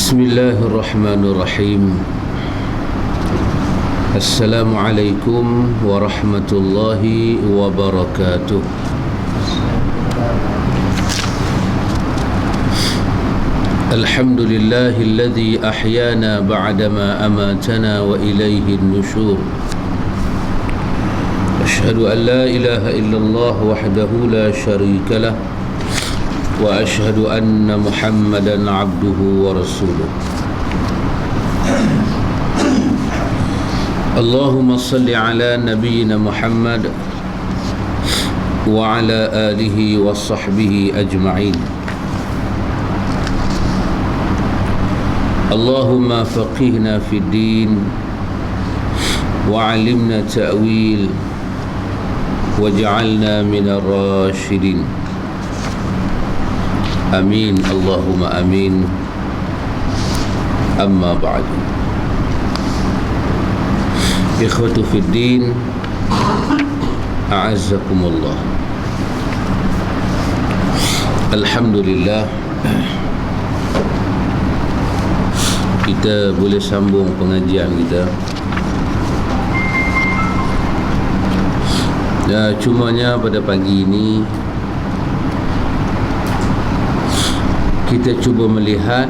Bismillahirrahmanirrahim. Assalamualaikum warahmatullahi wabarakatuh. Alhamdulillahilladzi ahyana ba'dama amatana wa ilayhi an-nushur. Ashhadu an la ilaha illallah wahdahu la syarika lah wa ashhadu anna Muhammadan abduhu wa rasuluh. Allahumma salli ala nabiyyina Muhammad wa ala alihi wa sahbihi ajma'in. Allahumma faqihna fid din wa 'allimna ta'wil waj'alna minar rasyidin. Amin, Allahumma amin. Amma ba'du. Ikhwatu fid din, a'azzakumullah. Alhamdulillah, kita boleh sambung pengajian kita. Cumanya pada pagi ini kita cuba melihat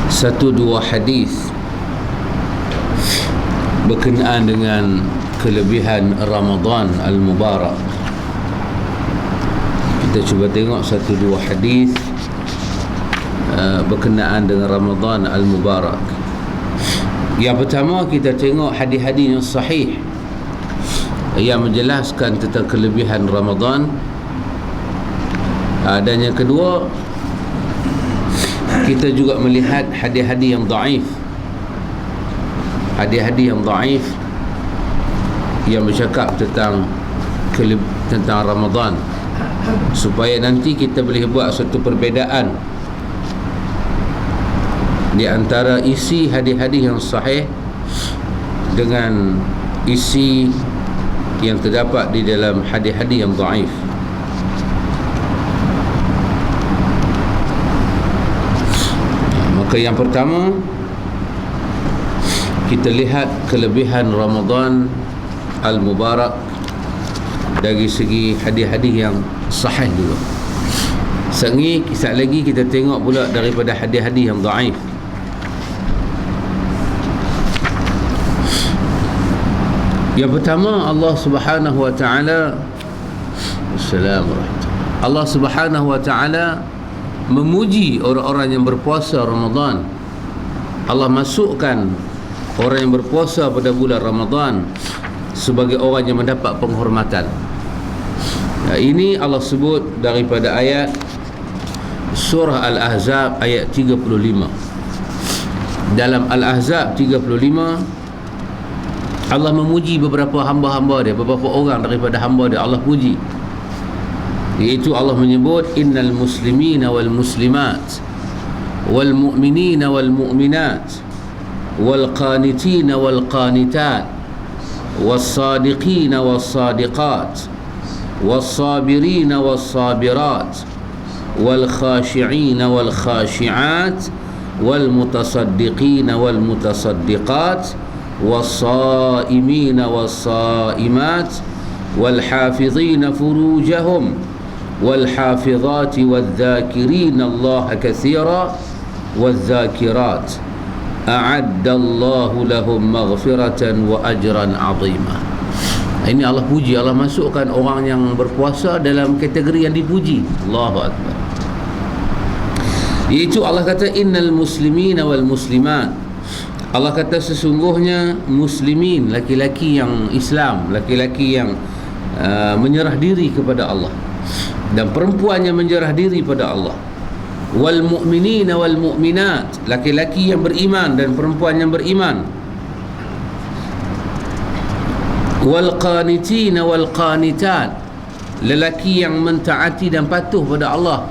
satu dua hadis berkenaan dengan kelebihan Ramadan Al-Mubarak. Kita cuba tengok satu dua hadis berkenaan dengan Ramadan Al-Mubarak. Yang pertama, kita tengok hadis-hadis yang sahih yang menjelaskan tentang kelebihan Ramadan. Dan yang kedua, kita juga melihat hadis-hadis yang dhaif. Hadis-hadis yang dhaif yang bercakap tentang Ramadan, supaya nanti kita boleh buat satu perbezaan di antara isi hadis-hadis yang sahih dengan isi yang terdapat di dalam hadis-hadis yang dhaif. Maka yang pertama, kita lihat kelebihan Ramadan Al-Mubarak dari segi hadis-hadis yang sahih dulu. Sekejap lagi kita tengok pula daripada hadis-hadis yang dhaif. Yang pertama, Allah Subhanahu wa taala, Allah Subhanahu wa taala memuji orang-orang yang berpuasa Ramadan. Allah masukkan orang yang berpuasa pada bulan Ramadan sebagai orang yang mendapat penghormatan. Ini Allah sebut daripada ayat surah Al-Ahzab ayat 35. Dalam Al-Ahzab 35, Allah memuji beberapa hamba-hamba dia, beberapa orang daripada hamba dia Allah puji. Iaitu Allah menyebut innal muslimina wal muslimat wal mu'minina wal mu'minat wal qanitina wal qanitat was sadiqina was sadiqat was sabirina was sabirat wal khashi'ina wal khashi'at wal mutasaddiqina wal mutasaddiqat was saimina was saimat wal hafizina furujahum والحافظات والذاكرين الله كثيرا والذاكرات أعد الله لهم مغفرة وأجرا عظيما. Ini Allah puji, Allah masukkan orang yang berpuasa dalam kategori yang dipuji. Allahu Akbar. Iaitu Allah kata innal muslimina wal muslimat. Allah kata sesungguhnya muslimin, laki-laki yang Islam, laki-laki yang menyerah diri kepada Allah, dan perempuan yang menyerah diri pada Allah. Wal mu'minina wal mu'minat, laki-laki yang beriman dan perempuan yang beriman. Wal qanitina wal qanitat, lelaki yang mentaati dan patuh pada Allah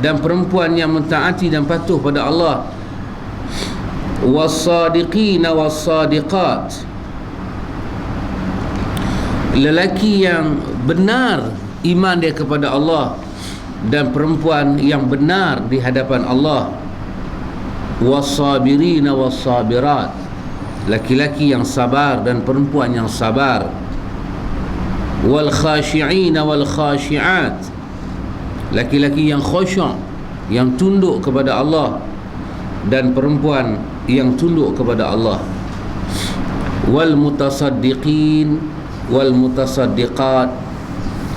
dan perempuan yang mentaati dan patuh pada Allah. Was sadiqina was sadiqat, lelaki yang benar iman dia kepada Allah dan perempuan yang benar di hadapan Allah. Was-sabirina was-sabirat, laki-laki yang sabar dan perempuan yang sabar. Wal khashi'ina wal khashi'at, laki-laki yang khusyuk, yang tunduk kepada Allah, dan perempuan yang tunduk kepada Allah. Wal mutasaddiqin wal mutasaddiqat,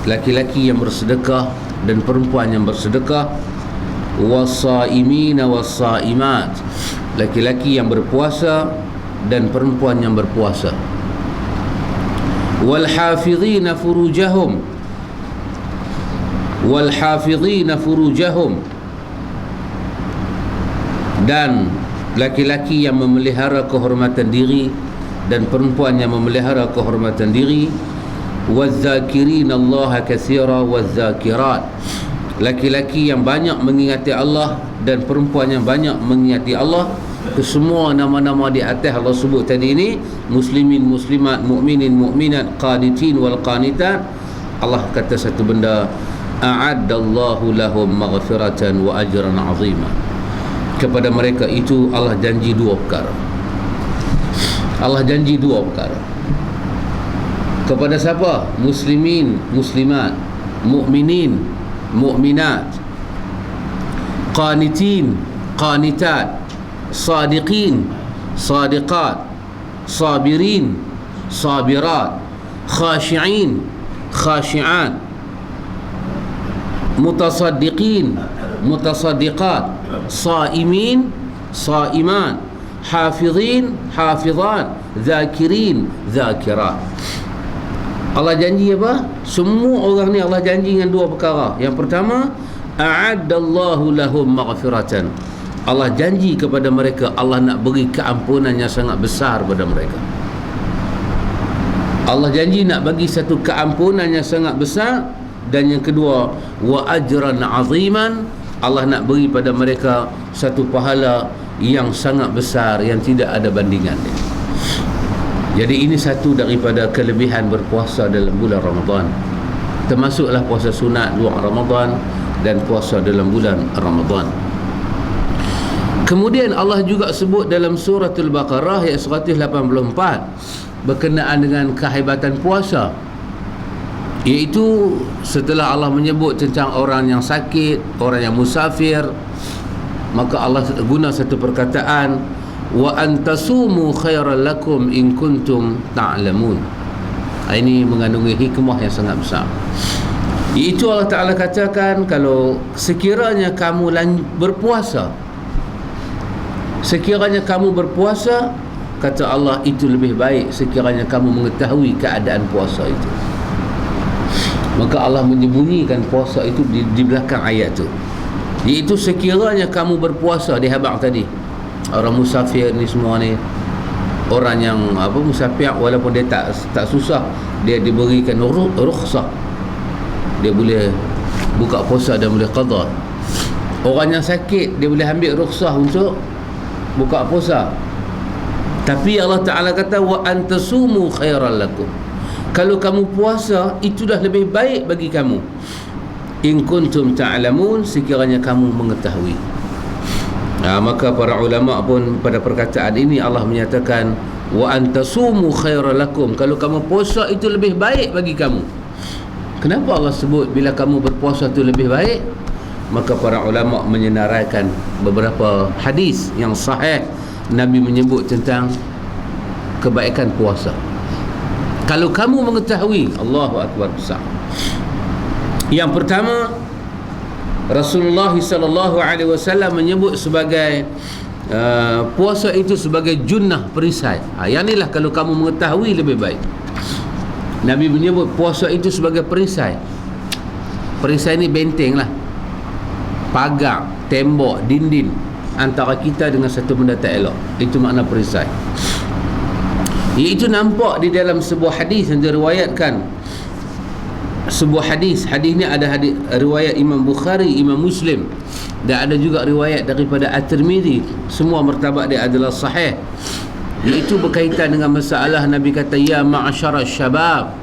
laki-laki yang bersedekah dan perempuan yang bersedekah. Was-saimina was-saimat, laki-laki yang berpuasa dan perempuan yang berpuasa. Wal hafizina furujahum wal hafizina furujahum, dan laki-laki yang memelihara kehormatan diri dan perempuan yang memelihara kehormatan diri. Waz-zakirina Allah katsira waz-zakirat, laki-laki yang banyak mengingati Allah dan perempuan yang banyak mengingati Allah. Kesemua nama-nama di atas Allah sebut tadi ini, muslimin muslimat, mukminin mukminat, qanitin wal qanitat, Allah kata satu benda, a'addallahu lahum maghfiratan wa ajran 'azima. Kepada mereka itu Allah janji dua perkara. Allah janji dua perkara. Kepada siapa? Muslimin muslimat, mukminin mukminat, qanitin qanitat, sadiqin sadiqat, sabirin sabirat, khashi'in khashi'at, mutasaddiqin mutasaddiqat, saimin saimat, hafizin hafizat, zakirin zakirat. Allah janji apa? Semua orang ni Allah janji dengan dua perkara. Yang pertama, a'addallahu lahum maghfiratan, Allah janji kepada mereka Allah nak beri keampunan yang sangat besar pada mereka. Allah janji nak bagi satu keampunan yang sangat besar. Dan yang kedua, wa ajran 'aziman, Allah nak beri pada mereka satu pahala yang sangat besar yang tidak ada bandingan dia. Jadi ini satu daripada kelebihan berpuasa dalam bulan Ramadan, termasuklah puasa sunat luar Ramadan dan puasa dalam bulan Ramadan. Kemudian Allah juga sebut dalam surah Al-Baqarah ayat 184 berkenaan dengan kehebatan puasa, iaitu setelah Allah menyebut tentang orang yang sakit, orang yang musafir, maka Allah guna satu perkataan, wa antasumu khairan lakum in kuntum ta'lamun. Ini mengandungi hikmah yang sangat besar. Iaitu Allah Ta'ala katakan, kalau sekiranya kamu berpuasa, sekiranya kamu berpuasa, kata Allah, itu lebih baik sekiranya kamu mengetahui keadaan puasa itu. Maka Allah menyembunyikan puasa itu di belakang ayat itu, iaitu sekiranya kamu berpuasa. Di habaq tadi, orang musafir ni semua ni, orang yang musafir, walaupun dia tak susah, dia diberikan rukhsah, dia boleh buka puasa dan boleh qada. Orang yang sakit, dia boleh ambil rukhsah untuk buka puasa. Tapi Allah Ta'ala kata, wa antasumu khairan lakum, kalau kamu puasa itu dah lebih baik bagi kamu, in kuntum ta'lamun, sekiranya kamu mengetahui. Maka para ulama pun pada perkataan ini Allah menyatakan, wa antasumu khairan lakum, kalau kamu puasa itu lebih baik bagi kamu. Kenapa Allah sebut bila kamu berpuasa itu lebih baik? Maka para ulama menyenaraikan beberapa hadis yang sahih, Nabi menyebut tentang kebaikan puasa. Kalau kamu mengetahui, Allahu Akbar besar. Yang pertama, Rasulullah SAW menyebut sebagai puasa itu sebagai junnah, perisai. Yang inilah kalau kamu mengetahui lebih baik. Nabi menyebut puasa itu sebagai perisai. Perisai ni benteng lah, pagar, tembok, dinding antara kita dengan satu benda tak elok. Itu makna perisai. Iaitu nampak di dalam sebuah hadis yang diriwayatkan. Sebuah hadis ni ada hadis riwayat Imam Bukhari, Imam Muslim, dan ada juga riwayat daripada At-Tirmidzi. Semua martabat dia adalah sahih. Iaitu berkaitan dengan masalah Nabi kata, ya ma'asyara syabab,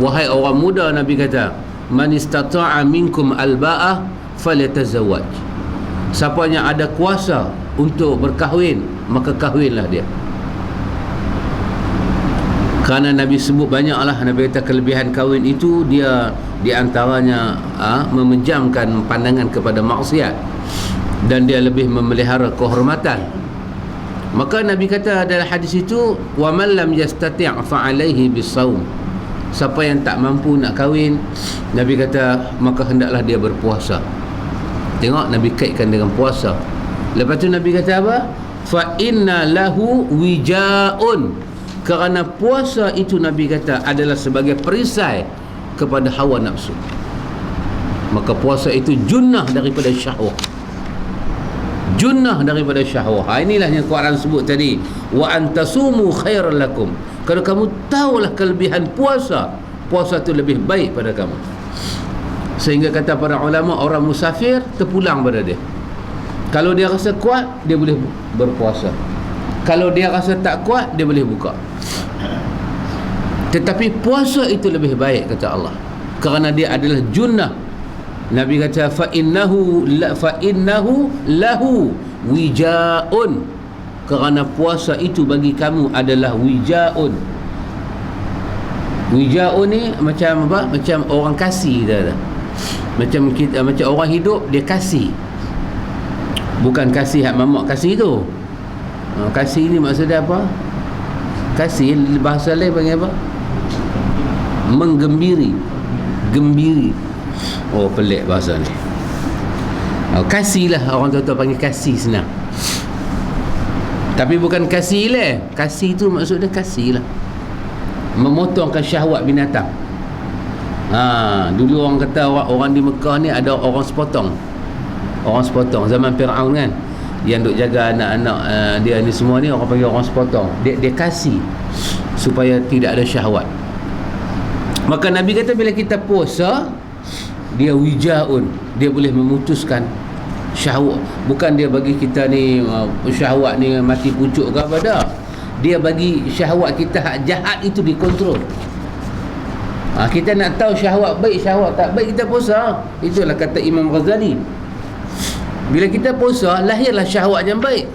wahai orang muda, Nabi kata, man istata'a minkum alba'ah falyatazawwaj. Siapa yang ada kuasa untuk berkahwin, maka kahwinlah dia. Kerana Nabi sebut banyaklah, Nabi kata kelebihan kahwin itu dia di antaranya memejamkan pandangan kepada maksiat, dan dia lebih memelihara kehormatan. Maka Nabi kata dalam hadis itu, wa man lam yastati' fa alaihi bisawm. Siapa yang tak mampu nak kahwin, Nabi kata maka hendaklah dia berpuasa. Tengok Nabi kaitkan dengan puasa. Lepas tu Nabi kata apa? Fa inna lahu wijaun. Kerana puasa itu Nabi kata adalah sebagai perisai kepada hawa nafsu. Maka puasa itu junnah daripada syahwah. Junnah daripada syahwah. Inilah yang Quran sebut tadi, wa antasumu khairan lakum. Kalau kamu tahulah kelebihan puasa, puasa itu lebih baik pada kamu. Sehingga kata para ulama, orang musafir terpulang pada dia. Kalau dia rasa kuat, dia boleh berpuasa. Kalau dia rasa tak kuat, dia boleh buka. Tetapi puasa itu lebih baik, kata Allah, kerana dia adalah junnah. Nabi kata fa innahu lahu wijaun. Kerana puasa itu bagi kamu adalah wijaun. Wijaun ni macam apa? Macam orang kasih dah. Macam kita, macam orang hidup dia kasih. Bukan kasih hak mamak kasih tu. Kasih ni maksudnya apa? Kasih bahasa lain panggil apa? Menggembiri. Gembiri. Oh, pelik bahasa ni. Kasih lah, orang tua panggil kasih, senang. Tapi bukan kasih lah. Kasih tu maksudnya kasih lah, memotongkan syahwat binatang. Dulu orang kata orang di Mekah ni ada orang sepotong. Orang sepotong zaman Firaun kan, yang duk jaga anak-anak dia ni semua ni, orang panggil orang sepotong. Dia kasih supaya tidak ada syahwat. Maka Nabi kata bila kita puasa, dia wijaun, dia boleh memutuskan syahwat. Bukan dia bagi kita ni syahwat ni mati pucuk ke apa, dah. Dia bagi syahwat kita hak jahat itu dikontrol. Kita nak tahu syahwat baik, syahwat tak baik, kita puasa. Itulah kata Imam Ghazali, bila kita puasa, lahirlah syahwat yang baik.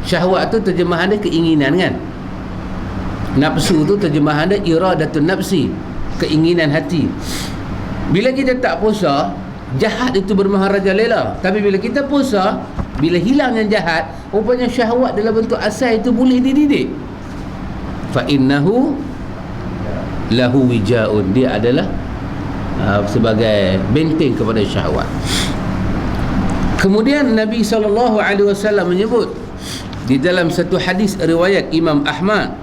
Syahwat tu terjemahan dia keinginan kan. Nafsu tu terjemahan dia iradatun nafsi, keinginan hati. Bila kita tak puasa, jahat itu bermaharajalela. Tapi bila kita puasa, bila hilang yang jahat, rupanya syahwat dalam bentuk asal itu boleh dididik. Fa innahu lahu wijaun. Dia adalah sebagai benteng kepada syahwat. Kemudian Nabi SAW menyebut di dalam satu hadis riwayat Imam Ahmad,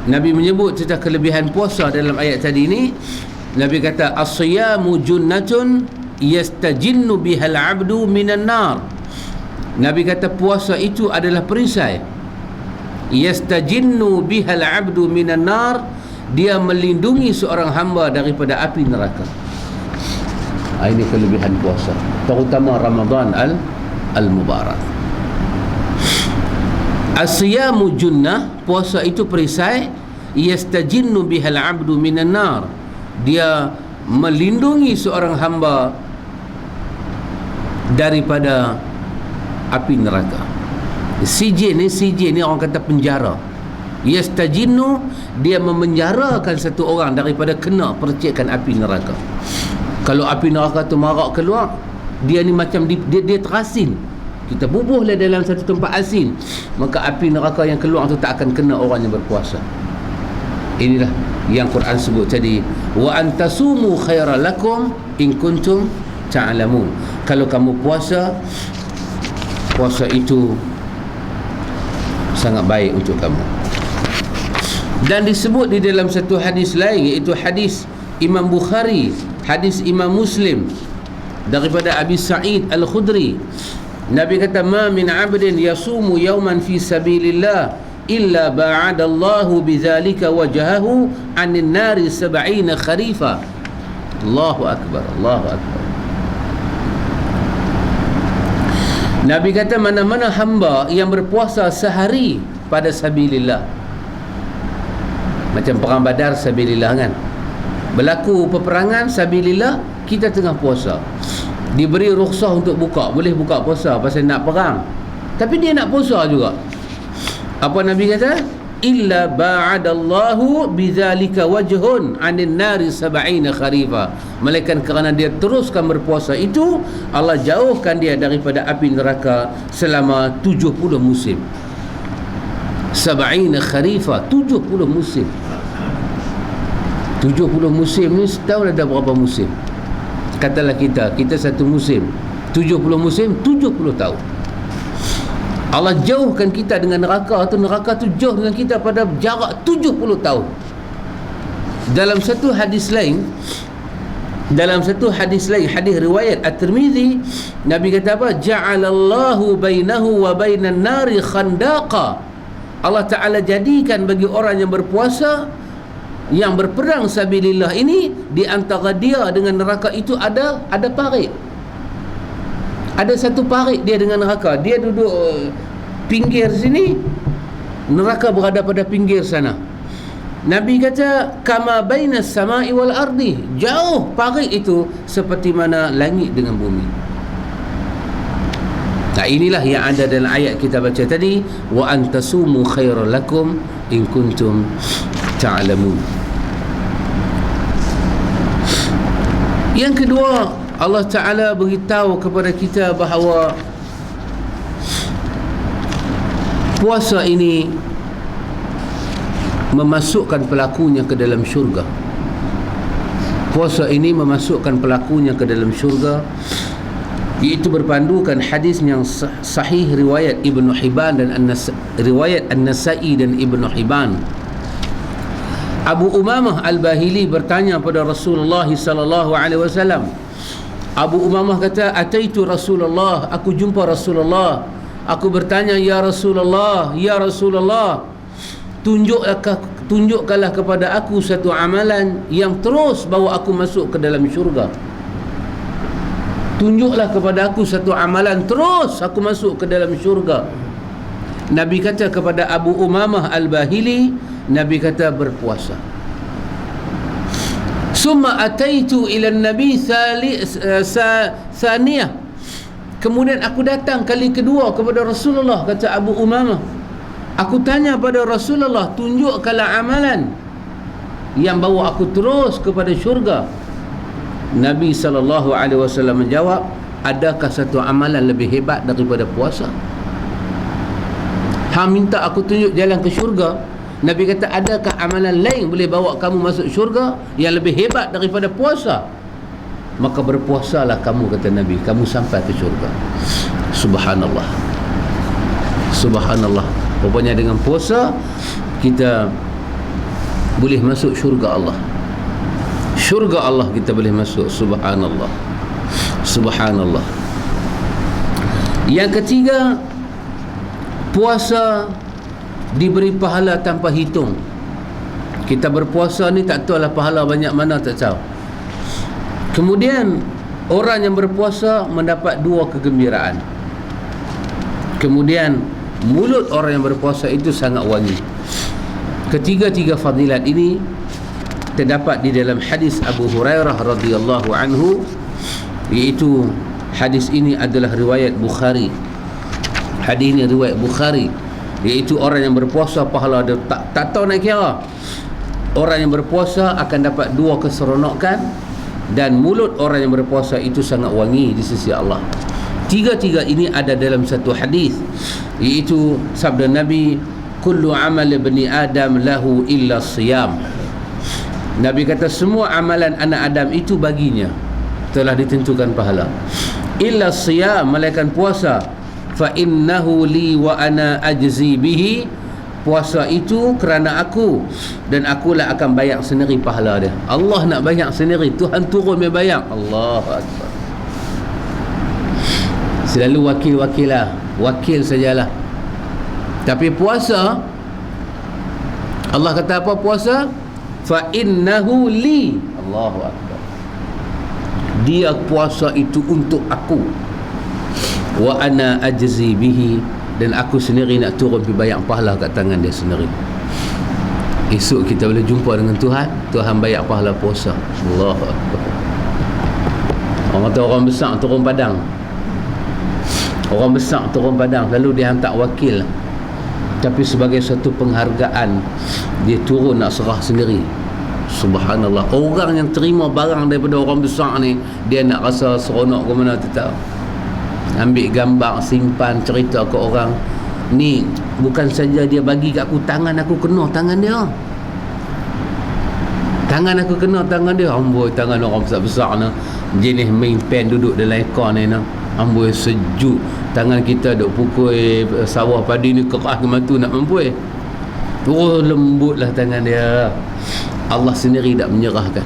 Nabi menyebut tentang kelebihan puasa dalam ayat tadi ini. Nabi kata as-siyamu junnatun yastajinnu bihal abdu minan nar. Nabi kata puasa itu adalah perisai. Yastajinnu bihal abdu minan nar, dia melindungi seorang hamba daripada api neraka. Ini kelebihan puasa, terutama Ramadan al-Mubarak. As-siyamu junnah, puasa itu perisai. Yastajinnu bihal abdu minan nar, dia melindungi seorang hamba daripada api neraka. Sijin ni orang kata penjara. Yastajinnu, dia memenjarakan satu orang daripada kena percikan api neraka. Kalau api neraka tu marak keluar, dia ni macam dia terasin. Kita bubuhlah dalam satu tempat asin, maka api neraka yang keluar tu tak akan kena orang yang berpuasa. Inilah yang Quran sebut tadi, wa antasumu khairan lakum in kuntum ta'lamun. Kalau kamu puasa itu sangat baik untuk kamu. Dan disebut di dalam satu hadis lain, iaitu hadis Imam Bukhari, hadis Imam Muslim daripada Abi Sa'id Al-Khudri. Nabi kata, ma min 'abdin yasumu yawman fi sabilillah illa ba'adallahu bidzalika wajhahu 'anil nari 70 kharifa. Allahu akbar, Allahu akbar. Nabi kata, mana-mana hamba yang berpuasa sehari pada sabilillah, Macam perang Badar sabilillah kan, berlaku peperangan sabilillah, kita tengah puasa, diberi rukhsah untuk buka, boleh buka puasa pasal nak perang, tapi dia nak puasa juga. Apa Nabi kata? Illa ba'adallahu bidzalika wajhun 'anil nari 70 kharifa. Melainkan kerana dia teruskan berpuasa itu, Allah jauhkan dia daripada api neraka selama 70 musim. 70 kharifa, 70 musim. 70 musim ni setahun ada berapa musim? Katalah kita satu musim, 70 musim, 70 tahun. Allah jauhkan kita dengan neraka tu jauh dengan kita pada jarak 70 tahun. Dalam satu hadis lain, hadis riwayat At-Tirmizi, Nabi kata apa? Ja'alallahu bainahu wa bainan nari khandaqa. Allah Ta'ala jadikan bagi orang yang berpuasa, yang berperang sabilillah ini, di antara dia dengan neraka itu ada parit. Ada satu parit dia dengan neraka. Dia duduk pinggir sini, neraka berada pada pinggir sana. Nabi kata kama bainas samai wal ardi, jauh parit itu seperti mana langit dengan bumi. Nah, inilah yang ada dalam ayat kita baca tadi, wa antasumu khairal lakum in kuntum ta'lamun. Yang kedua, Allah Ta'ala beritahu kepada kita bahawa puasa ini memasukkan pelakunya ke dalam syurga. Puasa ini memasukkan pelakunya ke dalam syurga, iaitu berpandukan hadis yang sahih riwayat Ibnu Hibban dan riwayat An-Nasa'i dan Ibnu Hibban. Abu Umamah Al-Bahili bertanya pada Rasulullah sallallahu alaihi wasallam. Abu Umamah kata, ataitu Rasulullah, aku jumpa Rasulullah, aku bertanya, ya Rasulullah, tunjukkanlah kepada aku satu amalan yang terus bawa aku masuk ke dalam syurga. Tunjuklah kepada aku satu amalan terus aku masuk ke dalam syurga. Nabi kata kepada Abu Umamah Al-Bahili, Nabi kata berpuasa. Summa ataitu ila Nabi thaniyah. Kemudian aku datang kali kedua kepada Rasulullah, kata Abu Umamah. Aku tanya pada Rasulullah, tunjukkanlah amalan yang bawa aku terus kepada syurga. Nabi SAW menjawab, adakah satu amalan lebih hebat daripada puasa? Hang minta aku tunjuk jalan ke syurga. Nabi kata, adakah amalan lain boleh bawa kamu masuk syurga yang lebih hebat daripada puasa? Maka berpuasalah kamu, kata Nabi, kamu sampai ke syurga. Subhanallah, subhanallah. Rupanya dengan puasa kita boleh masuk syurga Allah. Syurga Allah kita boleh masuk. Subhanallah, subhanallah. Yang ketiga, puasa diberi pahala tanpa hitung. Kita berpuasa ni tak tahulah pahala banyak mana, tak tahu. Kemudian orang yang berpuasa mendapat dua kegembiraan. Kemudian mulut orang yang berpuasa itu sangat wangi. Ketiga-tiga fadilat ini terdapat di dalam hadis Abu Hurairah radhiyallahu anhu, iaitu hadis ini adalah riwayat Bukhari. Hadis ini riwayat Bukhari, iaitu orang yang berpuasa pahala dia tak tahu nak kira. Orang yang berpuasa akan dapat dua keseronokan, dan mulut orang yang berpuasa itu sangat wangi di sisi Allah. Tiga-tiga ini ada dalam satu hadis, iaitu sabda Nabi, kullu amal ibni Adam lahu illa siyam. Nabi kata semua amalan anak Adam itu baginya telah ditentukan pahala, illa siyam, melainkan puasa. Fa innahu li wa ana ajzi bihi, puasa itu kerana aku, dan akulah akan bayar sendiri pahala dia. Allah nak bayar sendiri, Tuhan turun dia bayar. Allahu Akbar. Selalu wakil sajalah. Tapi puasa, Allah kata apa puasa? Fa innahu li, Allahu Akbar, dia puasa itu untuk aku. Wa ana ajzi bihi, dan aku sendiri nak turun pergi bayar pahala kat tangan dia sendiri. esok kita boleh jumpa dengan Tuhan. Tuhan bayar pahala puasa. Allah. Orang kata orang besar turun padang. Orang besar turun padang, lalu dia hantar wakil, tapi sebagai satu penghargaan dia turun nak serah sendiri. Subhanallah. Orang yang terima barang daripada orang besar ni, dia nak rasa seronok ke mana tu tak. Ambil gambar, simpan, cerita ke orang. Ni bukan saja dia bagi kat aku, tangan aku kena tangan dia. Tangan aku kena tangan dia. Amboi, tangan orang besar-besar ni, jenis main pen duduk dalam ekor ni. Amboi, sejuk. Tangan kita duk pukul sawah padi ni keras ke matu nak mampu. Oh, lembutlah tangan dia. Allah sendiri tak menyerahkan.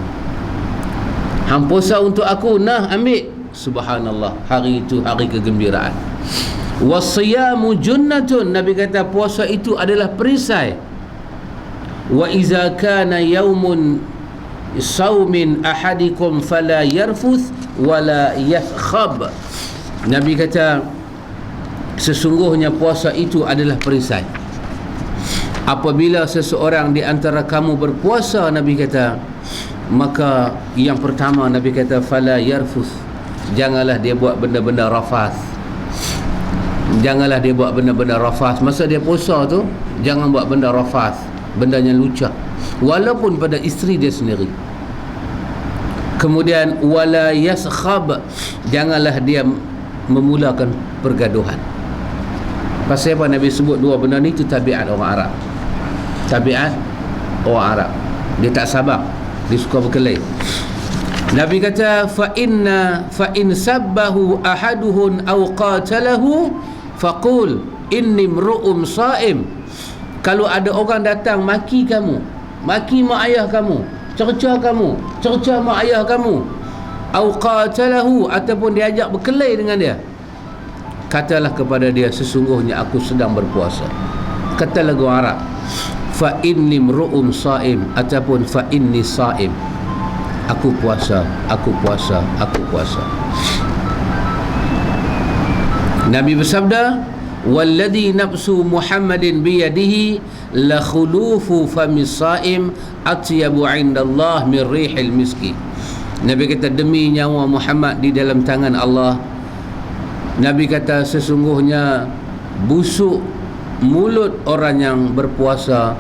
Hang puasa untuk aku, nah ambil. Subhanallah, hari itu hari kegembiraan. Wasiyamu junnatun, Nabi kata puasa itu adalah perisai. Wa iza kana yaumun saumin ahadikum fala yarfuth wala yakhab. Nabi kata sesungguhnya puasa itu adalah perisai. Apabila seseorang di antara kamu berpuasa, Nabi kata, maka yang pertama Nabi kata fala yarfuth, janganlah dia buat benda-benda rafath. Janganlah dia buat benda-benda rafath. Masa dia puasa tu, jangan buat benda rafath, benda yang lucah, walaupun pada isteri dia sendiri. Kemudian wala yaskhab, janganlah dia memulakan pergaduhan. Pasal apa Nabi sebut dua benda ni? Itu tabiat orang Arab. Tabiat orang Arab, dia tak sabar, dia suka berkelahi. Nabi kata fa in sabbahu ahaduhun aw qatalahu faqul inni mru'um sha'im. Kalau ada orang datang maki kamu, maki mak ayah kamu, cerca kamu, cerca mak ayah kamu, aw qatalahu, ataupun diajak berkelahi dengan dia, katalah kepada dia, sesungguhnya aku sedang berpuasa. Kata lagu Arab, fa inni mru'um sha'im, ataupun fa inni sha'im, aku puasa, aku puasa, aku puasa. Nabi bersabda, walladhi nafsu Muhammadin biyadihi la khulufu fami sha'im atyabu 'indallah min rihil miski. Nabi kata, demi nyawa Muhammad di dalam tangan Allah, Nabi kata sesungguhnya busuk mulut orang yang berpuasa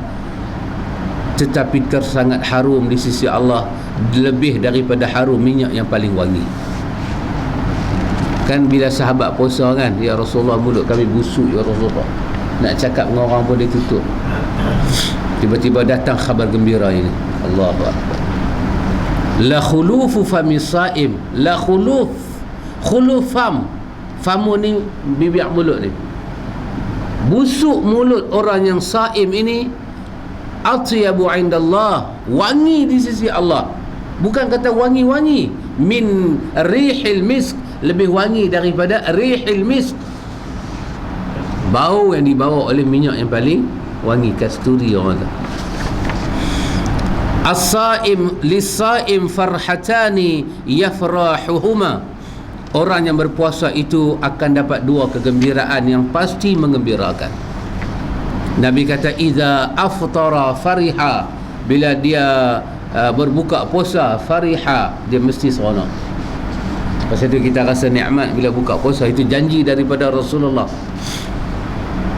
tetapi tersangat harum di sisi Allah, lebih daripada harum minyak yang paling wangi. Kan bila sahabat puasa kan, ya Rasulullah, mulut kami busuk ya Rasulullah, nak cakap dengan orang pun dia tutup. Tiba-tiba datang khabar gembira ini. Allahu Akbar. La khulufu fami saim, la khuluf fam. Famu ni bibir mulut ni. Busuk mulut orang yang saim ini, atyabu 'indallah, wangi di sisi Allah. Bukan kata wangi-wangi, min rihil misk, lebih wangi daripada rihil misk, bau yang dibawa oleh minyak yang paling wangi, kasturi orang kata. As-saim lis-saim farhatani yafrahuhuma, orang yang berpuasa itu akan dapat dua kegembiraan yang pasti mengembirakan. Nabi kata iza aftara fariha, bila dia berbuka puasa, fariha, dia mesti seronok. Pasal itu kita rasa nikmat bila buka puasa, itu janji daripada Rasulullah.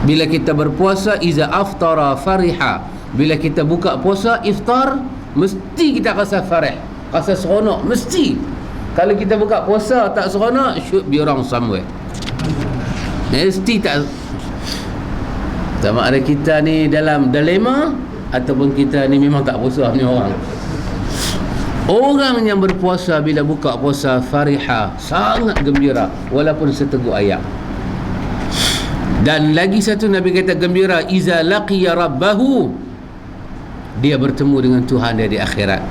Bila kita berpuasa, iza aftara fariha, bila kita buka puasa, iftar, mesti kita rasa farih, rasa seronok, mesti. Kalau kita buka puasa tak seronok, should be wrong somewhere. Mesti tak. Sama ada kita ni dalam dilema, ataupun kita ni memang tak puasa ni orang. Orang yang berpuasa bila buka puasa, fariha, sangat gembira, walaupun seteguk ayam. Dan lagi satu Nabi kata gembira, iza laqiya rabbahu, dia bertemu dengan Tuhan dia di akhirat.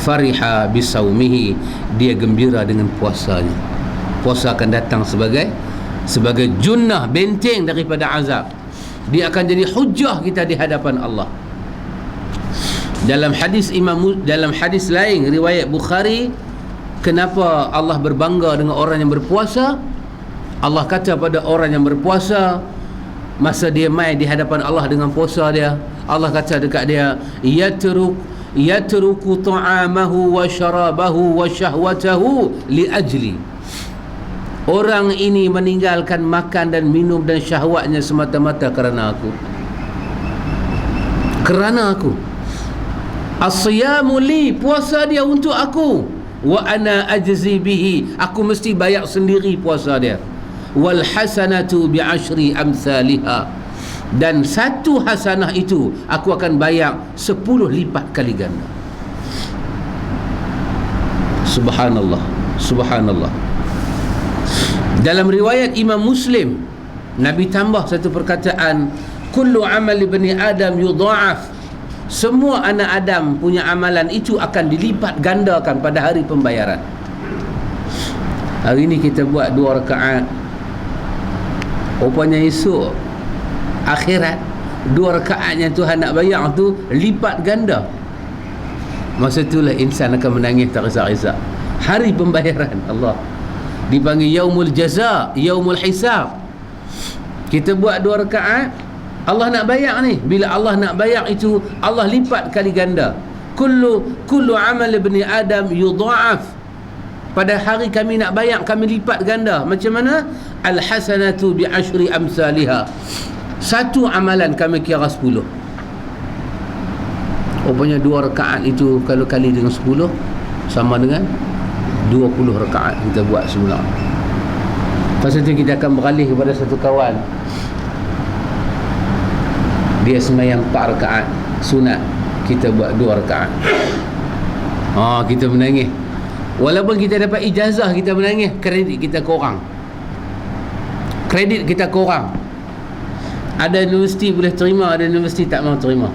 Fariha bisaumihi, dia gembira dengan puasanya. Puasa akan datang sebagai junnah, benteng daripada azab. Dia akan jadi hujah kita di hadapan Allah. Dalam hadis lain riwayat Bukhari, kenapa Allah berbangga dengan orang yang berpuasa? Allah kata pada orang yang berpuasa, masa dia mai di hadapan Allah dengan puasa dia, Allah kata dekat dia, yatruku ta'amahu wa syarabahu wa syahwatahu li ajli. Orang ini meninggalkan makan dan minum dan syahwatnya semata-mata kerana aku. Kerana aku. As-siyamu li, puasa dia untuk aku. Wa ana ajzi bihi, aku mesti bayar sendiri puasa dia. Wal hasanatu bi asyri amsalha, dan satu hasanah itu aku akan bayar 10 lipat kali ganda. Subhanallah, subhanallah. Dalam riwayat Imam Muslim, Nabi tambah satu perkataan, kullu amal ibni Adam yudha'af. Semua anak Adam punya amalan itu akan dilipat gandakan pada hari pembayaran. Hari ini kita buat 2 rakaat, rupanya esok akhirat 2 rakaatnya Tuhan nak bayar tu lipat ganda. Masa itulah insan akan menangis tak risau-risau. Hari pembayaran Allah dipanggil yaumul jaza, yaumul hisab. Kita buat 2 rakaat, Allah nak bayar ni. Bila Allah nak bayar itu, Allah lipat kali ganda. Kullu amal ibni Adam yudha'af. Pada hari kami nak bayar, kami lipat ganda. Macam mana? Al hasanatu bi asyri amsalha. Satu amalan kami kira 10. Rupanya 2 rakaat itu kalau kali dengan 10 sama dengan 20 rakaat kita buat semula. Lepas itu kita akan beralih kepada satu kawan, dia sembahyang 4 rakaat sunat, kita buat 2 rakaat. Kita menangis. Walaupun kita dapat ijazah, kita menangis. Kredit kita kurang. Kredit kita kurang. Ada universiti boleh terima, ada universiti tak mau terima.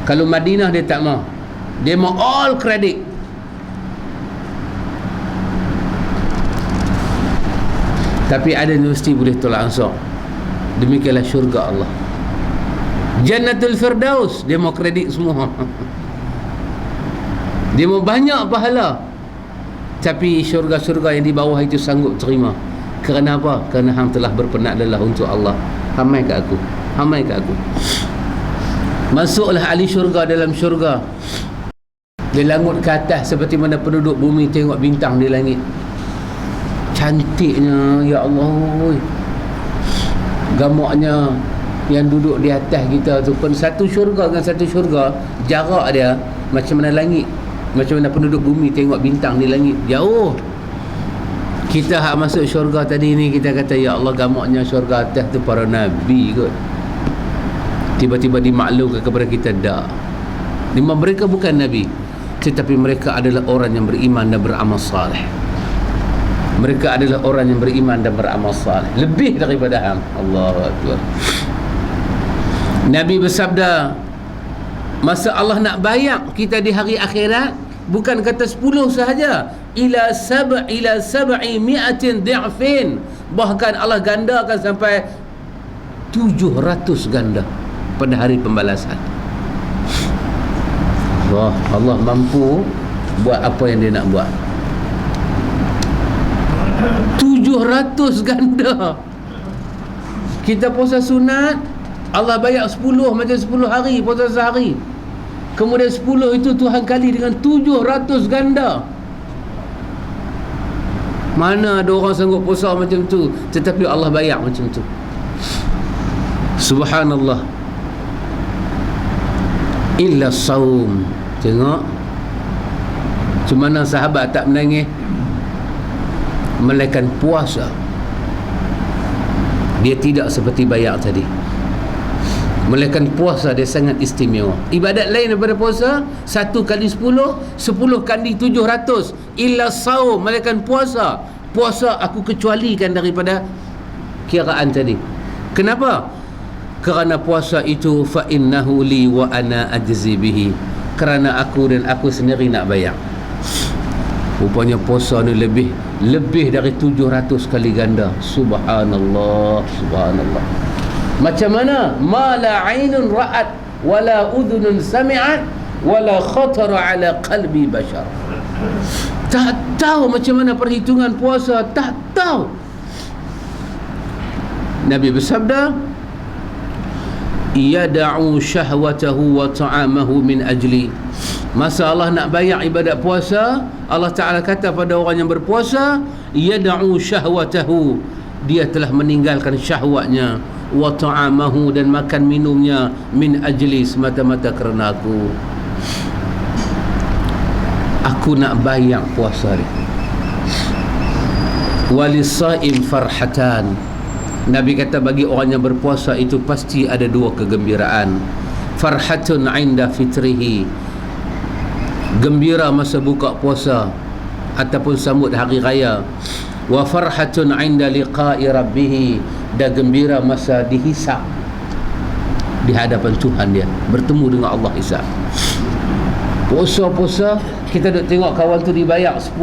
Kalau Madinah dia tak mau, dia mau all kredit. Tapi ada universiti boleh tolak ansur. Demikianlah syurga Allah. Jannatul Firdaus, dia mau kredit semua. Dia mau banyak pahala. Tapi syurga-syurga yang di bawah itu sanggup terima. Kerana apa? Kerana hang telah berpenat lelah untuk Allah. Hamai ke aku, hamai ke aku. Masuklah ahli syurga dalam syurga. Dia langut ke atas seperti mana penduduk bumi tengok bintang di langit. Cantiknya, ya Allah. Gamaknya yang duduk di atas kita tu pun satu syurga dengan satu syurga, jarak dia macam mana langit, macam mana penduduk bumi tengok bintang di langit, jauh. Kita hak masuk syurga tadi ni, kita kata ya Allah, gamaknya syurga atas tu para nabi kot. Tiba-tiba dimaklumkan kepada kita, tak, mereka bukan nabi, tetapi mereka adalah orang yang beriman dan beramal saleh. Mereka adalah orang yang beriman dan beramal saleh, lebih daripada hang. Allahu Akbar. Nabi bersabda, masa Allah nak bayar kita di hari akhirat, bukan kata 10 sahaja, ila sab'i mi'atin di'fin, bahkan Allah gandakan sampai 700 ganda pada hari pembalasan. Wah, Allah mampu buat apa yang dia nak buat. 700 ganda. Kita puasa sunat, Allah bayar 10 macam 10 hari puasa sehari. Kemudian 10 itu Tuhan kali dengan 700 ganda. Mana ada orang sanggup puasa macam tu, tetapi Allah bayar macam tu. Subhanallah. Illa saum. Tengok macam mana sahabat tak menangis, melainkan puasa. Dia tidak seperti bayar tadi. Melainkan puasa dia sangat istimewa. Ibadat lain daripada puasa, 1 kali 10, 10 kali 700. Illa saum, melainkan puasa. Puasa aku kecualikan daripada kiraan tadi. Kenapa? Kerana puasa itu fa innahu li wa ana ajzi bihi. Kerana aku dan aku sendiri nak bayar. Rupanya puasa ni lebih dari 700 kali ganda. Subhanallah, subhanallah. Macam mana? Ma la ainun ra'at wala udhunun sami'at wala khatara ala qalbi bashar. Tak tahu macam mana perhitungan puasa, tak tahu. Nabi bersabda, yada'u syahwatahu wa ta'amahu min ajli. Masa Allah nak bayar ibadat puasa, Allah Ta'ala kata pada orang yang berpuasa, yada'u syahwatahu, dia telah meninggalkan syahwatnya, wa ta'amahu, dan makan minumnya, min ajli, semata-mata kerana aku nak bayar puasa ni. Walisaim farhatan, Nabi kata bagi orang yang berpuasa itu pasti ada dua kegembiraan. Farhatun inda fitrihi, gembira masa buka puasa ataupun sambut hari raya. Wa farhatun inda liqa'i rabbih, dan gembira masa dihisab di hadapan Tuhan dia, bertemu dengan Allah hisab. Puasa-puasa kita duk tengok kawan tu dibayar 1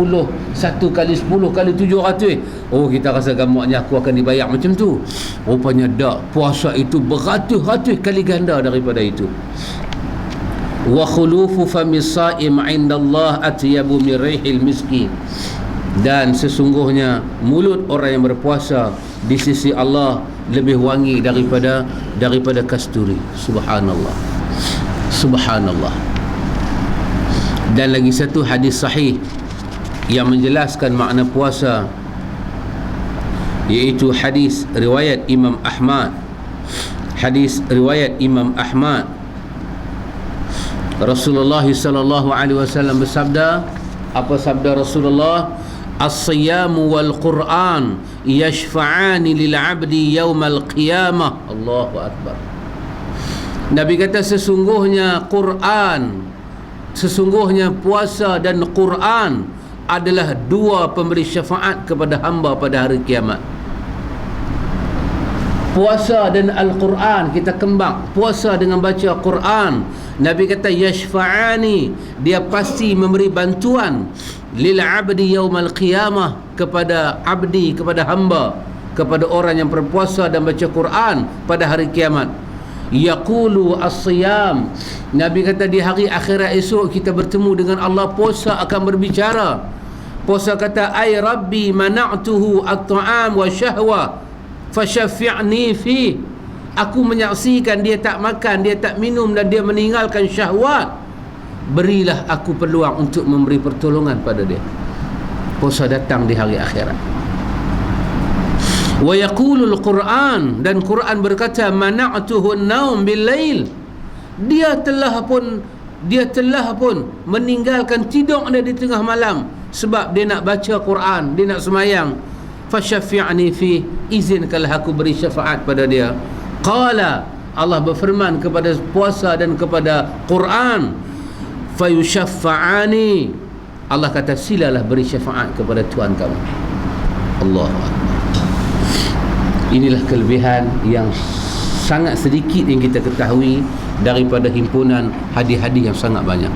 kali 10 kali 700. Oh, kita rasa gamaknya aku akan dibayar macam tu. Rupanya tak. Puasa itu beratus-ratus kali ganda daripada itu. Wa khulufu famis saim 'inda Allah atyabu min rihil miski, dan sesungguhnya mulut orang yang berpuasa di sisi Allah lebih wangi daripada kasturi. Subhanallah, subhanallah. Dan lagi satu hadis sahih yang menjelaskan makna puasa, iaitu hadis riwayat Imam Ahmad. Hadis riwayat Imam Ahmad, Rasulullah sallallahu alaihi wasallam bersabda, apa sabda Rasulullah? As-siyamu wal Qur'an yashfa'ani lil 'abdi yaumal qiyamah. Allahu akbar. Nabi kata sesungguhnya puasa dan Quran adalah dua pemberi syafaat kepada hamba pada hari kiamat. Puasa dan Al-Quran kita kembang. Puasa dengan baca Quran, Nabi kata yashfa'ani, dia pasti memberi bantuan lil 'abdi yaumal qiyamah, kepada abdi, kepada hamba, kepada orang yang berpuasa dan baca Quran pada hari kiamat. Yaqulu as-siyam, Nabi kata di hari akhirat esok kita bertemu dengan Allah, puasa akan berbicara. Puasa kata, ay rabbi mana'tuhu at-ta'am wa syahwa fasyafi'ni fi, aku menyaksikan dia tak makan, dia tak minum, dan dia meninggalkan syahwat, berilah aku peluang untuk memberi pertolongan pada dia. Puasa datang di hari akhirat. Wa yaqulul Quran, dan Quran berkata mana'tuhu an-naum bil-lail, dia telah pun meninggalkan tidur dia di tengah malam sebab dia nak baca Quran, dia nak semayang. Fasyafi'ni fi, izinkanlah aku beri syafaat pada dia. Qala, Allah berfirman kepada puasa dan kepada Quran, fayusyaffa'ani, Allah kata silalah beri syafaat kepada Tuhan kamu. Allahu Akbar. Inilah kelebihan yang sangat sedikit yang kita ketahui daripada himpunan hadiah-hadiah yang sangat banyak.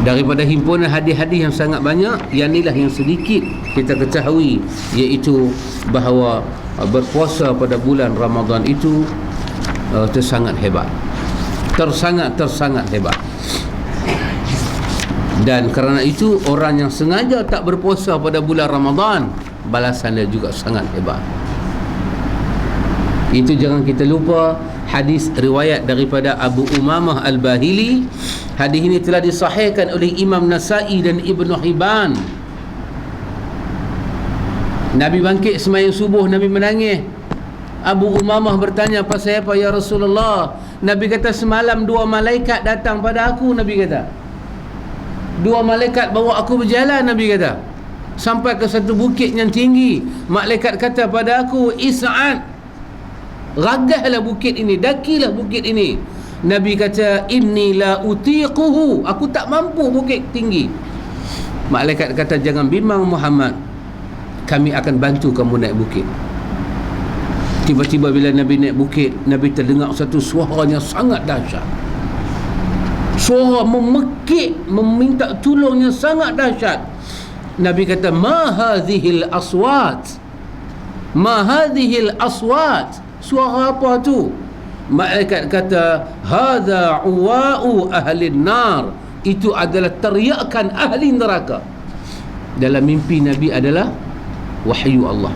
Daripada himpunan hadiah-hadiah yang sangat banyak, yang inilah yang sedikit kita ketahui, iaitu bahawa berpuasa pada bulan Ramadan itu tersangat hebat, tersangat hebat. Dan kerana itu orang yang sengaja tak berpuasa pada bulan Ramadan, balasan dia juga sangat hebat. Itu jangan kita lupa. Hadis riwayat daripada Abu Umamah Al-Bahili. Hadis ini telah disahihkan oleh Imam Nasa'i dan Ibnu Hibban. Nabi bangkit sembahyang subuh, Nabi menangis. Abu Umamah bertanya, pasal apa ya Rasulullah? Nabi kata semalam 2 malaikat datang pada aku, Nabi kata. 2 malaikat bawa aku berjalan, Nabi kata, sampai ke satu bukit yang tinggi. Malaikat kata pada aku, Is'ad, ragahlah bukit ini, dakilah bukit ini. Nabi kata, inni la utiquhu, aku tak mampu bukit tinggi. Malaikat kata, jangan bimbang Muhammad, kami akan bantu kamu naik bukit. Tiba-tiba bila Nabi naik bukit, Nabi terdengar satu suara yang sangat dahsyat. Suara memekik, meminta tolong yang sangat dahsyat. Nabi kata, ma hadhil aswat, ma hadhil aswat, suara apa tu? Malaikat kata, hadha uwa'u ahli nar, itu adalah teriakan ahli neraka. Dalam mimpi Nabi adalah wahyu Allah.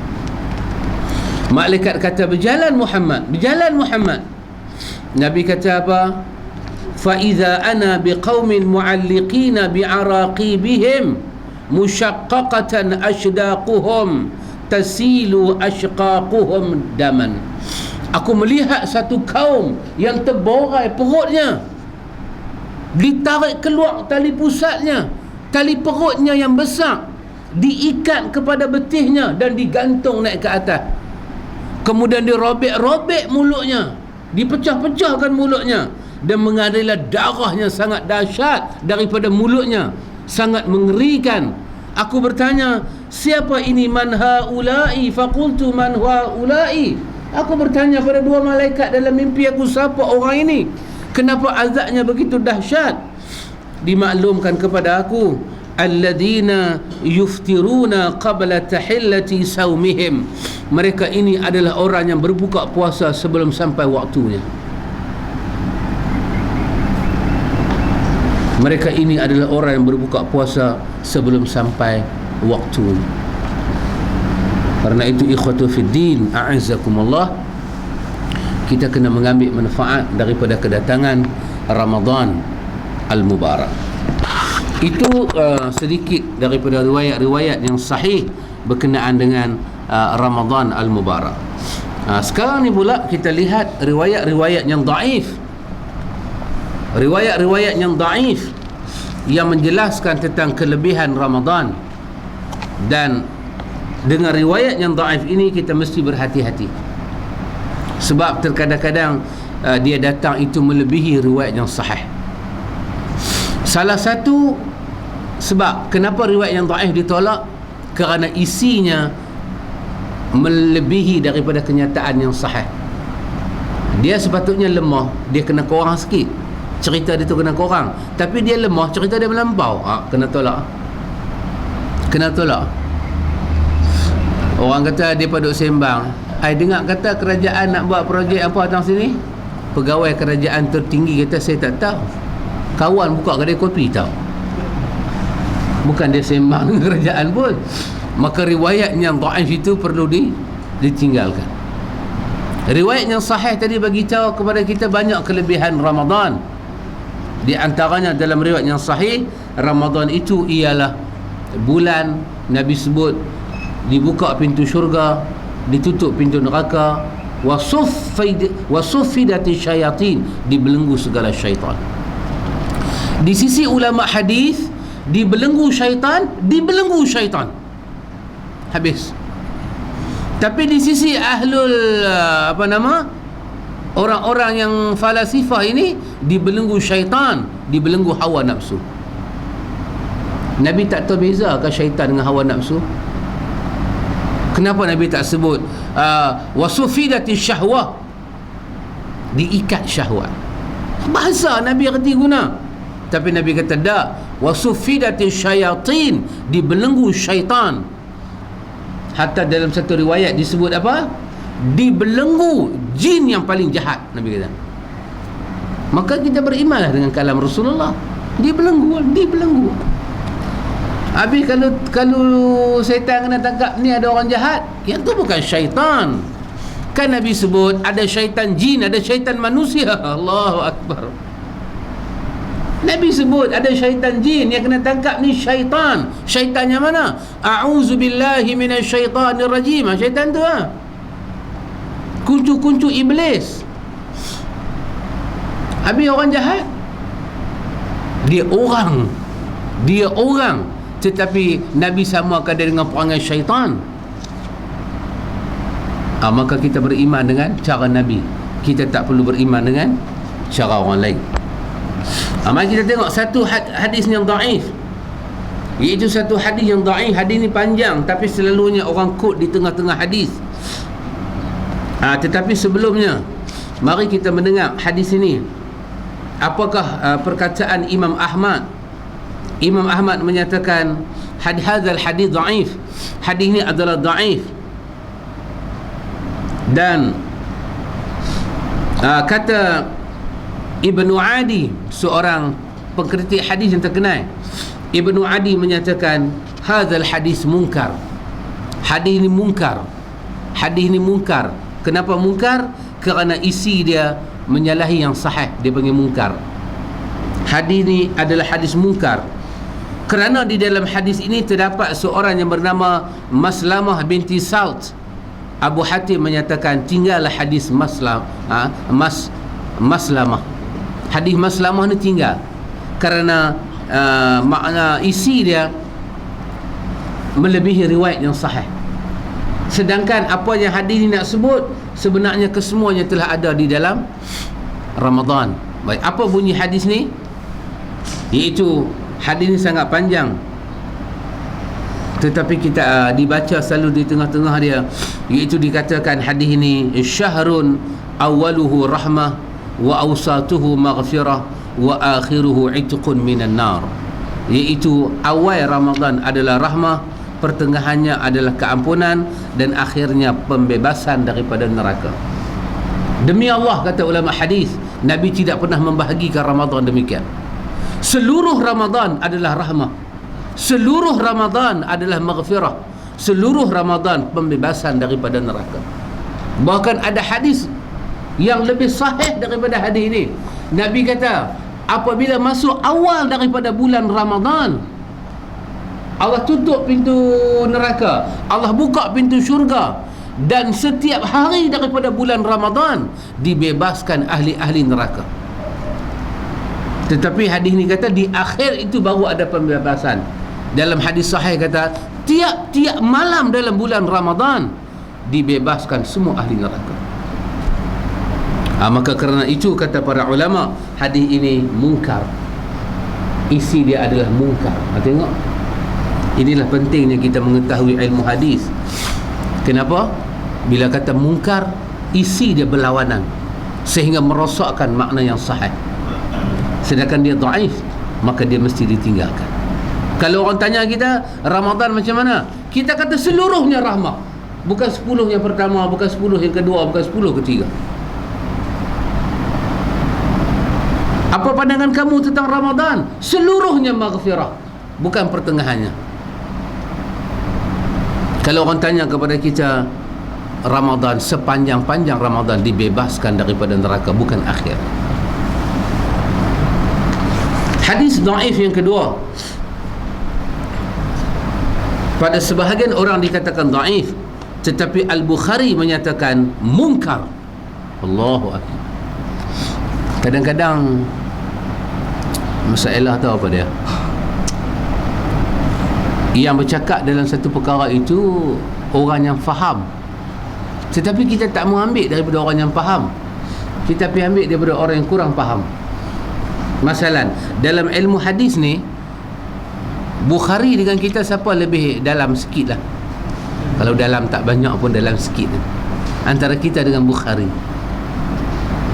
Malaikat kata, berjalan Muhammad, berjalan Muhammad. Nabi kata apa? Fa idza ana biqaumin mu'alliqina bi'araqibihim mushaqqaqatan ashdaquhum tasilu ashqaquhum daman. Aku melihat satu kaum yang terborai perutnya, ditarik keluar tali pusatnya, tali perutnya yang besar diikat kepada betihnya dan digantung naik ke atas. Kemudian dirobek-robek mulutnya, dipecah-pecahkan mulutnya, dan mengalirlah darahnya sangat dahsyat daripada mulutnya, sangat mengerikan. Aku bertanya, siapa ini? Man haula'i? Faqultu man haula'i. Aku bertanya pada dua malaikat dalam mimpi aku, siapa orang ini? Kenapa azabnya begitu dahsyat? Dimaklumkan kepada aku, alladzina yuftiruna qabla tahillati saumihim. Mereka ini adalah orang yang berbuka puasa sebelum sampai waktunya. Mereka ini adalah orang yang berbuka puasa sebelum sampai waktunya. Karena itu ikhwatu fiddin, a'azzakumullah, kita kena mengambil manfaat daripada kedatangan Ramadan al-Mubarak. Itu sedikit daripada riwayat-riwayat yang sahih berkenaan dengan Ramadan al-Mubarak. Sekarang ni pula kita lihat riwayat-riwayat yang dhaif. Riwayat-riwayat yang dhaif yang menjelaskan tentang kelebihan Ramadan. Dan dengan riwayat yang dhaif ini kita mesti berhati-hati. Sebab terkadang-kadang dia datang itu melebihi riwayat yang sahih. Salah satu sebab kenapa riwayat yang dhaif ditolak, kerana isinya melebihi daripada kenyataan yang sahih. Dia sepatutnya lemah, dia kena kurang sikit, cerita dia tu kena kurang. Tapi dia lemah, cerita dia melampau, kena tolak. Kena tolak. Orang kata dia duk sembang, I dengar kata kerajaan nak buat projek apa datang sini. Pegawai kerajaan tertinggi kata, saya tak tahu. Kawan buka kedai kopi tahu. Bukan dia sembang kerajaan pun. Maka riwayat yang dhaif itu perlu ditinggalkan. Riwayat yang sahih tadi bagi tahu kepada kita banyak kelebihan Ramadan. Di antaranya dalam riwayat yang sahih, Ramadan itu ialah bulan Nabi sebut dibuka pintu syurga, ditutup pintu neraka, wasufidati syayatin, dibelenggu segala syaitan. Di sisi ulama hadis, dibelenggu syaitan, dibelenggu syaitan. Habis. Tapi di sisi ahlul orang-orang yang falasifah ini, dibelenggu syaitan, dibelenggu hawa nafsu. Nabi tak tahu beza ke syaitan dengan hawa nafsu? Kenapa Nabi tak sebut wasufidati syahwah, diikat syahwat? Bahasa Nabi reti guna. Tapi Nabi kata dak, wasufidati syayatin, dibelenggu syaitan. Hatta dalam satu riwayat disebut apa? Dibelenggu jin yang paling jahat, Nabi kata. Maka kita berimanlah dengan kalam Rasulullah. Dibelenggu. Habis kalau syaitan kena tangkap, ni ada orang jahat, yang tu bukan syaitan. Kan Nabi sebut ada syaitan jin, ada syaitan manusia. Allahu Akbar. Nabi sebut ada syaitan jin, yang kena tangkap ni syaitan. Syaitan yang mana? A'udzu billahi minasyaitanir rajim. Syaitan tu kuncu-kuncu iblis. Habis orang jahat, dia orang, tetapi Nabi samakan dia dengan perangai syaitan. Maka kita beriman dengan cara Nabi, kita tak perlu beriman dengan cara orang lain. Mari kita tengok satu hadis yang dhaif, iaitu satu hadis yang dhaif. Hadis ni panjang, tapi selalunya orang quote di tengah-tengah hadis. Tetapi sebelumnya, mari kita mendengar hadis ini. Apakah perkataan Imam Ahmad? Imam Ahmad menyatakan hadzal hadis dhaif. Hadis ini adalah dhaif. Dan kata Ibnu Adi, seorang pengkritik hadis yang terkenal, Ibnu Adi menyatakan hadzal hadis munkar. Hadis ini munkar. hadis ni mungkar. Kenapa mungkar? Kerana isi dia menyalahi yang sahih, dia panggil mungkar. Hadis ni adalah hadis mungkar kerana di dalam hadis ini terdapat seorang yang bernama Maslamah binti Salt. Abu Hatim menyatakan tinggallah hadis Maslamah. Hadis Maslamah ni tinggal kerana makna isi dia melebihi riwayat yang sahih. Sedangkan apa yang hadis ni nak sebut sebenarnya kesemuanya telah ada di dalam Ramadan. Baik, apa bunyi hadis ni? Iaitu hadis ni sangat panjang, tetapi kita dibaca selalu di tengah-tengah dia. Iaitu dikatakan hadis ini syahrun awaluhu rahmah wa awsatuhu maghfirah wa akhiruhu itqun minan nar. Iaitu awal Ramadan adalah rahmah, pertengahannya adalah keampunan, dan akhirnya pembebasan daripada neraka. Demi Allah, kata ulama hadis, Nabi tidak pernah membahagikan Ramadan demikian. Seluruh Ramadan adalah rahmah, seluruh Ramadan adalah maghfirah, seluruh Ramadan pembebasan daripada neraka. Bahkan ada hadis yang lebih sahih daripada hadis ini. Nabi kata, apabila masuk awal daripada bulan Ramadan, Allah tutup pintu neraka, Allah buka pintu syurga, dan setiap hari daripada bulan Ramadan dibebaskan ahli-ahli neraka. Tetapi hadis ni kata di akhir itu baru ada pembebasan. Dalam hadis sahih kata tiap-tiap malam dalam bulan Ramadan dibebaskan semua ahli neraka. Maka kerana itu kata para ulama, hadis ini mungkar. Isi dia adalah mungkar. Tengok, inilah pentingnya kita mengetahui ilmu hadis. Kenapa? Bila kata mungkar, isi dia berlawanan sehingga merosakkan makna yang sahih. Sedangkan dia dhaif, maka dia mesti ditinggalkan. Kalau orang tanya kita Ramadan macam mana, kita kata seluruhnya rahmah, bukan 10 yang pertama, bukan 10 yang kedua, bukan 10 ketiga. Apa pandangan kamu tentang Ramadan? Seluruhnya maghfirah, bukan pertengahannya. Kalau orang tanya kepada kita Ramadan, sepanjang-panjang Ramadan dibebaskan daripada neraka, bukan akhir. Hadis dhaif yang kedua, pada sebahagian orang dikatakan dhaif, tetapi Al-Bukhari menyatakan munkar. Allahu akbar. Kadang-kadang masalah tahu apa dia, yang bercakap dalam satu perkara itu orang yang faham, tetapi kita tak mau ambil daripada orang yang faham, kita pergi ambil daripada orang yang kurang faham. Masalah dalam ilmu hadis ni, Bukhari dengan kita siapa lebih dalam sikit lah. Kalau dalam tak banyak pun dalam sikit. Antara kita dengan Bukhari,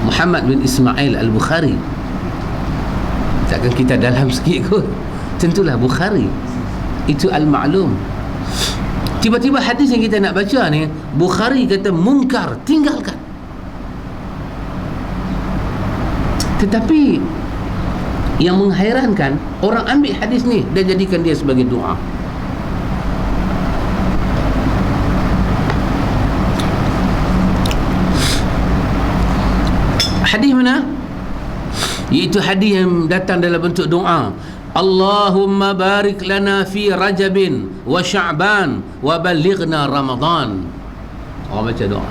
Muhammad bin Ismail Al-Bukhari, takkan kita dalam sikit kot. Tentulah Bukhari, itu al-ma'lum. Tiba-tiba hadis yang kita nak baca ni, Bukhari kata mungkar, tinggalkan. Tetapi yang menghairankan, orang ambil hadis ni dan jadikan dia sebagai doa. Hadis mana? Iaitu hadis yang datang dalam bentuk doa. Allahumma barik lana fi Rajabin wa Sya'ban wa ballighna Ramadan. Orang baca doa.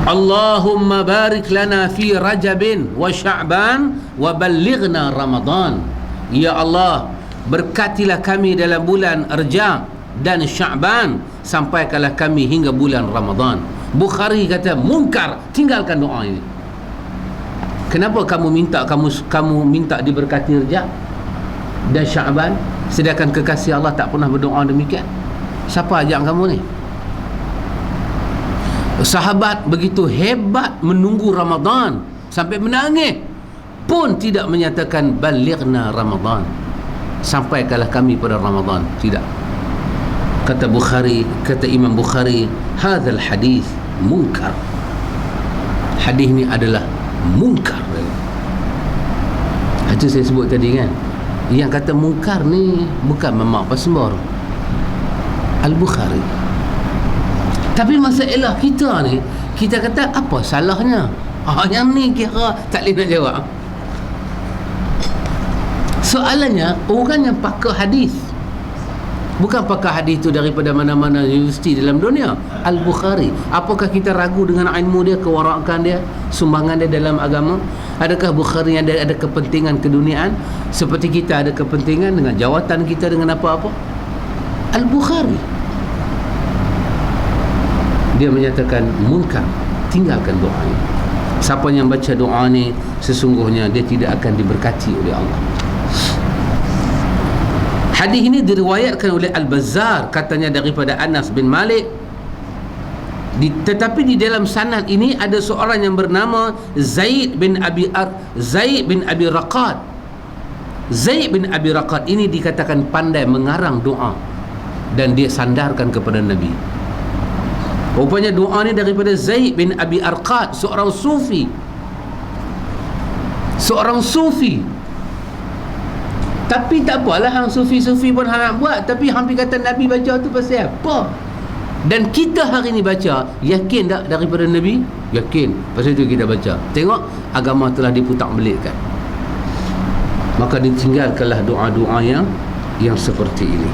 Allahumma barik lana fi Rajabin wa Sya'ban wa ballighna Ramadan. Ya Allah, berkatilah kami dalam bulan Rajab dan Sya'ban, sampaikanlah kami hingga bulan Ramadan. Bukhari kata mungkar, tinggalkan doa ini. Kenapa kamu minta diberkati Rajab dan Sya'ban, sedangkan kekasih Allah tak pernah berdoa demikian? Siapa ajak kamu ni? Sahabat begitu hebat menunggu Ramadan sampai menangis pun tidak menyatakan balighna Ramadan, sampaikanlah kami pada Ramadan. Tidak. Kata Bukhari, kata Imam Bukhari, hadzal hadis munkar. Hadis ni adalah munkar. Itu saya sebut tadi kan, yang kata munkar ni bukan Mamak Pasembor, Al-Bukhari. Tapi masalah kita ni, kita kata apa salahnya? Yang ni kira tak boleh nak jawab. Soalannya, orang yang pakar hadis, bukan pakar hadis tu daripada mana-mana universiti dalam dunia, Al-Bukhari. Apakah kita ragu dengan ilmu dia, kewarakan dia, sumbangan dia dalam agama? Adakah Bukhari ada kepentingan keduniaan seperti kita ada kepentingan dengan jawatan kita, dengan apa-apa? Al-Bukhari, dia menyatakan munkar, tinggalkan doa ini. Siapa yang baca doa ni, sesungguhnya dia tidak akan diberkati oleh Allah. Hadis ini diriwayatkan oleh Al-Bazzar, katanya daripada Anas bin Malik. Tetapi di dalam sanad ini ada seorang yang bernama Zaid bin Abi Raqad. Zaid bin Abi Raqad ini dikatakan pandai mengarang doa dan dia sandarkan kepada Nabi. Rupanya doa ni daripada Zaid bin Abi Arqad, seorang sufi. Tapi tak apalah, hang sufi-sufi pun nak buat, tapi hampir kata Nabi baca tu pasal apa? Dan kita hari ni baca, yakin tak daripada Nabi? Yakin. Pasal itu kita baca. Tengok, agama telah diputar-belikkan. Maka ditinggalkanlah doa-doa yang seperti ini.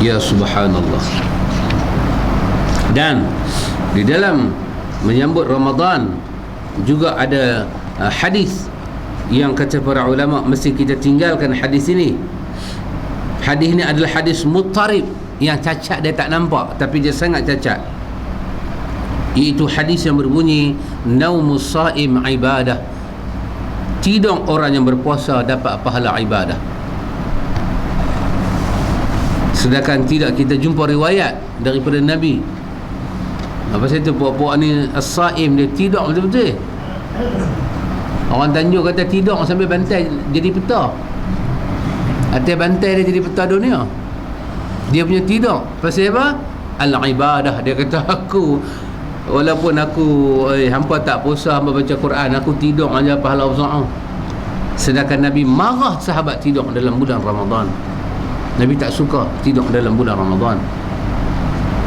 Ya subhanallah. Dan di dalam menyambut Ramadan juga ada hadis yang kata para ulama mesti kita tinggalkan hadis ini. Hadis ini adalah hadis muttarib, yang cacat dia tak nampak tapi dia sangat cacat. Iaitu hadis yang berbunyi, naumus saim ibadah. Tidur orang yang berpuasa dapat pahala ibadah. Sedangkan tidak kita jumpa riwayat daripada Nabi. Apa saya tu puak-puak ni as-saim, dia tidur betul-betul. Orang Tanjung kata tidur sambil bantai jadi peta. Atas bantai dia jadi peta dunia. Dia punya tidur pasal apa? Al-ibadah. Dia kata, aku walaupun aku hampa tak puasa, hampa baca Quran, aku tidur aja pahala besar. Sedangkan Nabi marah sahabat tidur dalam bulan Ramadan. Nabi tak suka tidur dalam bulan Ramadan.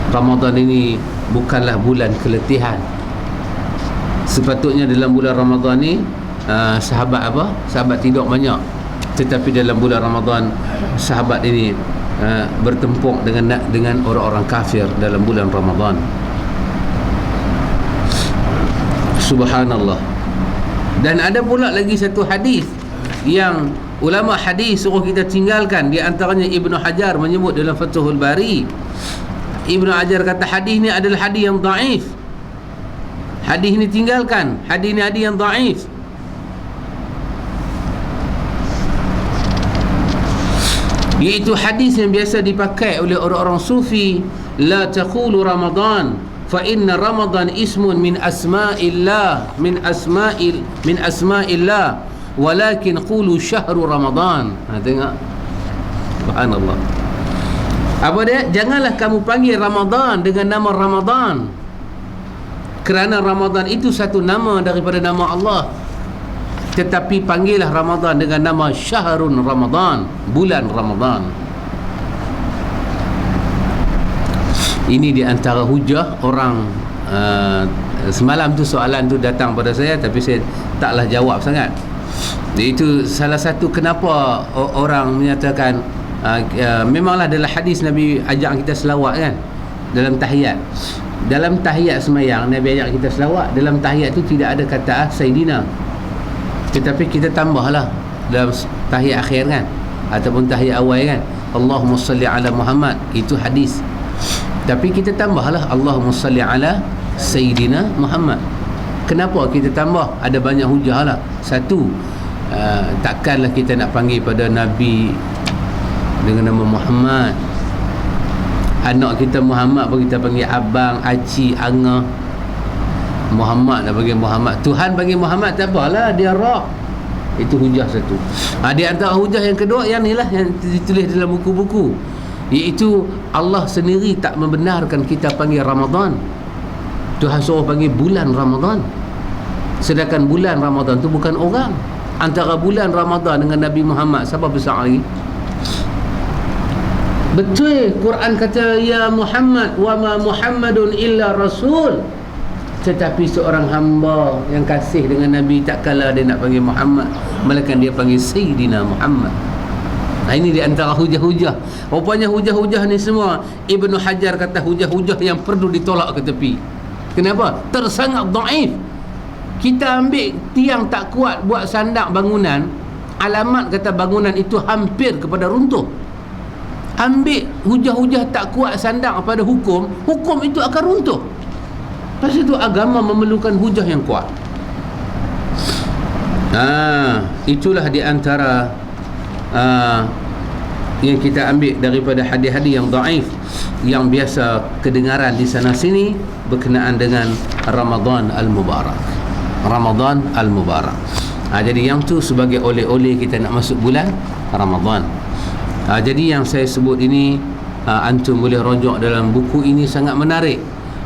Ramadan ini bukanlah bulan keletihan. Sepatutnya dalam bulan Ramadan ni sahabat tidur banyak. Tetapi dalam bulan Ramadan sahabat ini bertempur dengan orang-orang kafir dalam bulan Ramadan. Subhanallah. Dan ada pula lagi satu hadis yang ulama hadis suruh kita tinggalkan. Di antaranya Ibnu Hajar menyebut dalam Fathul Bari. Ibnu Hajar kata hadis ni adalah hadis yang dhaif. Hadis ni tinggalkan. Hadis ni hadis yang dhaif. Iaitu hadis yang biasa dipakai oleh orang-orang sufi, la taqulu Ramadan fa inna Ramadan ismun min asma'illah min asma'illah walakin qulu syahru Ramadan. Tengok, subhanallah. Apa dia? Janganlah kamu panggil Ramadan dengan nama Ramadan, kerana Ramadan itu satu nama daripada nama Allah. Tetapi panggillah Ramadan dengan nama Syahrun Ramadan, bulan Ramadan. Ini di antara hujah orang. Semalam tu soalan tu datang pada saya, tapi saya taklah jawab sangat. Itu salah satu kenapa orang menyatakan memanglah dalam hadis Nabi ajak kita selawat kan, dalam tahiyat. Dalam tahiyat semayang Nabi ajak kita selawat. Dalam tahiyat tu tidak ada kata Sayyidina, tetapi kita tambahlah dalam tahiyat akhir kan, ataupun tahiyat awal kan, Allahumma salli ala Muhammad. Itu hadis. Tapi kita tambahlah Allahumma salli ala Sayyidina Muhammad. Kenapa kita tambah? Ada banyak hujah lah. Satu, takkanlah kita nak panggil pada Nabi dengan nama Muhammad. Anak kita Muhammad pun kita panggil abang, acik, angah. Muhammad dah panggil Muhammad. Tuhan panggil Muhammad tak apalah, dia roh. Itu hujah satu. Di antara hujah yang kedua, yang ni lah yang ditulis dalam buku-buku, iaitu Allah sendiri tak membenarkan kita panggil Ramadan. Tuhan suruh panggil bulan Ramadan. Sedangkan bulan Ramadan tu bukan orang. Antara bulan Ramadan dengan Nabi Muhammad, siapa besar lagi? Betul, Quran kata ya Muhammad wa ma Muhammadun illa rasul, tetapi seorang hamba yang kasih dengan Nabi, tak kala dia nak panggil Muhammad, melainkan dia panggil Sayyidina Muhammad. Nah, ini di antara hujah-hujah. Rupanya hujah-hujah ni semua Ibnu Hajar kata hujah-hujah yang perlu ditolak ke tepi. Kenapa? Tersangat dhaif. Kita ambil tiang tak kuat buat sandak bangunan, alamat kata bangunan itu hampir kepada runtuh. Ambil hujah-hujah tak kuat sandak pada hukum, hukum itu akan runtuh. Pasal itu agama memerlukan hujah yang kuat. Itulah di antara yang kita ambil daripada hadis-hadis yang dhaif yang biasa kedengaran di sana sini berkenaan dengan Ramadan al-Mubarak. Ramadan al-Mubarak. Jadi yang tu sebagai oleh-oleh kita nak masuk bulan Ramadan. Jadi yang saya sebut ini, antum boleh rojok dalam buku ini, sangat menarik,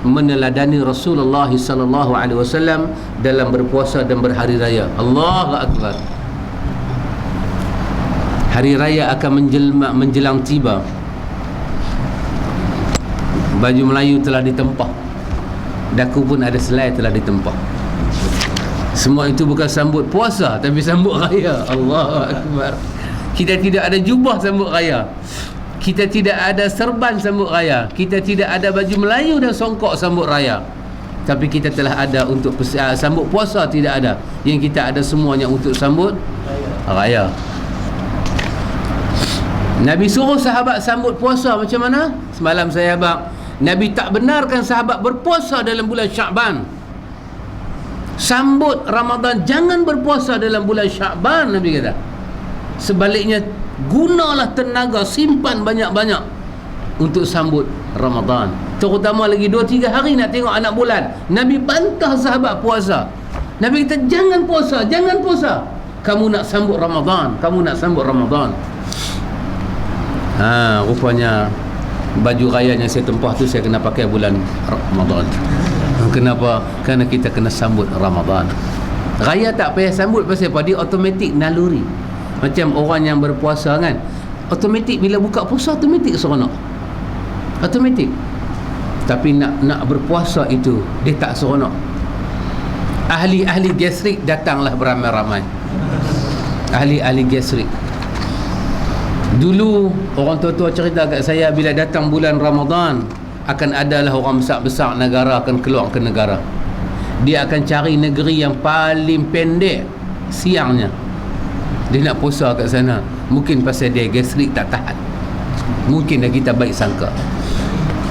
meneladani Rasulullah sallallahu alaihi wasallam dalam berpuasa dan berhari raya. Allahu akbar. Hari raya akan menjelang tiba. Baju Melayu telah ditempah, daku pun ada selai telah ditempah. Semua itu bukan sambut puasa, tapi sambut raya. Allahu akbar. Kita tidak ada jubah sambut raya, kita tidak ada serban sambut raya, kita tidak ada baju Melayu dan songkok sambut raya, tapi kita telah ada untuk sambut puasa. Tidak ada. Yang kita ada semuanya untuk sambut raya. Nabi suruh sahabat sambut puasa macam mana? Semalam saya abang, Nabi tak benarkan sahabat berpuasa dalam bulan Sya'ban. Sambut Ramadan, jangan berpuasa dalam bulan Sya'ban, Nabi kata. Sebaliknya, gunalah tenaga, simpan banyak-banyak untuk sambut Ramadan. Terutama lagi 2-3 hari nak tengok anak bulan. Nabi bantah sahabat puasa. Nabi kata jangan puasa, jangan puasa. Kamu nak sambut Ramadan, kamu nak sambut Ramadan. Rupanya baju raya yang saya tempah tu saya kena pakai bulan Ramadan. Kenapa? Kerana kita kena sambut Ramadan. Raya tak payah sambut, pasal apa? Dia automatik naluri. Macam orang yang berpuasa kan, automatik bila buka puasa automatik seronok, automatik. Tapi nak berpuasa itu dia tak seronok. Ahli-ahli gastrik datanglah beramai-ramai. Ahli-ahli gastrik. Dulu orang tua-tua cerita kat saya, bila datang bulan Ramadan akan adalah orang besar-besar negara akan keluar ke negara. Dia akan cari negeri yang paling pendek siangnya, dia nak puasa kat sana. Mungkin pasal dia gastrik tak tahan, mungkin dah kita baik sangka.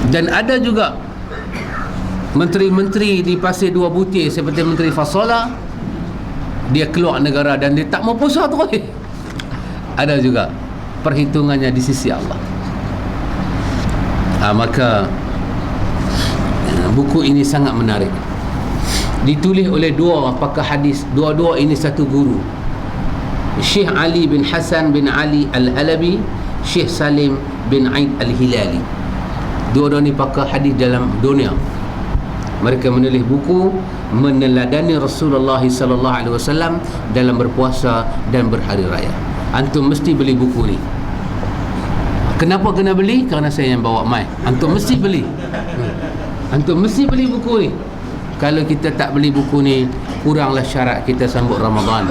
Dan ada juga menteri-menteri di Pasir Dua Butir seperti Menteri Fasola, dia keluar negara dan dia tak mau puasa terus. Ada juga perhitungannya di sisi Allah. Maka buku ini sangat menarik. Ditulis oleh dua pakar hadis, dua-dua ini satu guru, Syekh Ali bin Hasan bin Ali Al-Halabi, Syekh Salim bin Aid Al-Hilali. Dua-dua ni pakar hadis dalam dunia. Mereka menulis buku meneladani Rasulullah sallallahu alaihi wasallam dalam berpuasa dan berhari raya. Antum mesti beli buku ni. Kenapa kena beli? Kerana saya yang bawa mai. Antum mesti beli. Antum mesti beli buku ni. Kalau kita tak beli buku ni, kuranglah syarat kita sambut Ramadan.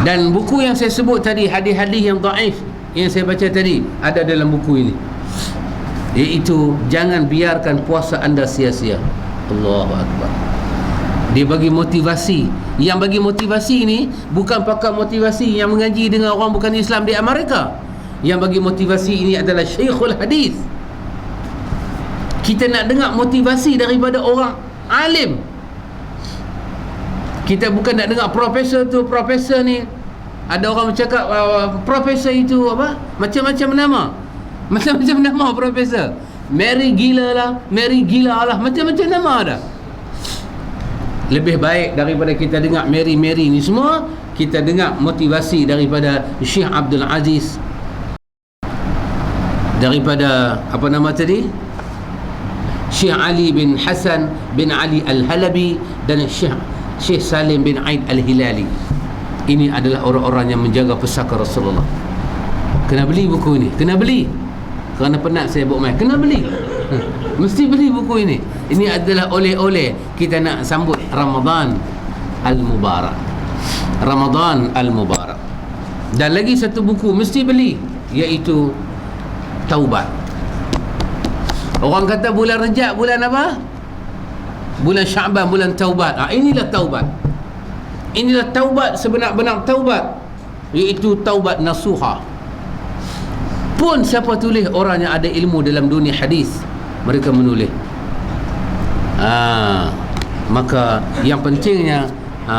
Dan buku yang saya sebut tadi, hadis-hadis yang dhaif yang saya baca tadi, ada dalam buku ini, iaitu jangan biarkan puasa anda sia-sia. Allahu Akbar. Dia bagi motivasi. Yang bagi motivasi ni bukan pakar motivasi yang mengaji dengan orang bukan Islam di Amerika. Yang bagi motivasi ini adalah Syekhul Hadis. Kita nak dengar motivasi daripada orang alim. Kita bukan nak dengar profesor tu, profesor ni. Ada orang bercakap profesor itu apa? Macam-macam nama. Macam-macam nama profesor. Mary gila lah, Mary gila lah, macam-macam nama ada. Lebih baik daripada kita dengar Mary ni semua, kita dengar motivasi daripada Syekh Abdul Aziz, daripada apa nama tadi, Syekh Ali bin Hasan bin Ali Al-Halabi, dan Syekh Salim bin Aid Al-Hilali. Ini adalah orang-orang yang menjaga pusaka Rasulullah. Kena beli buku ini, kena beli. Kerana penat saya buat main, kena beli. Mesti beli buku ini. Ini adalah oleh-oleh kita nak sambut Ramadan Al-Mubarak. Ramadan Al-Mubarak. Dan lagi satu buku mesti beli, iaitu Taubat. Orang kata bulan Rejab bulan apa? Bulan Syaban bulan Taubat. Inilah Taubat. Inilah taubat, sebenar-benar taubat, iaitu taubat nasuha. Pun siapa tulis, orang yang ada ilmu dalam dunia hadis, mereka menulis. Maka yang pentingnya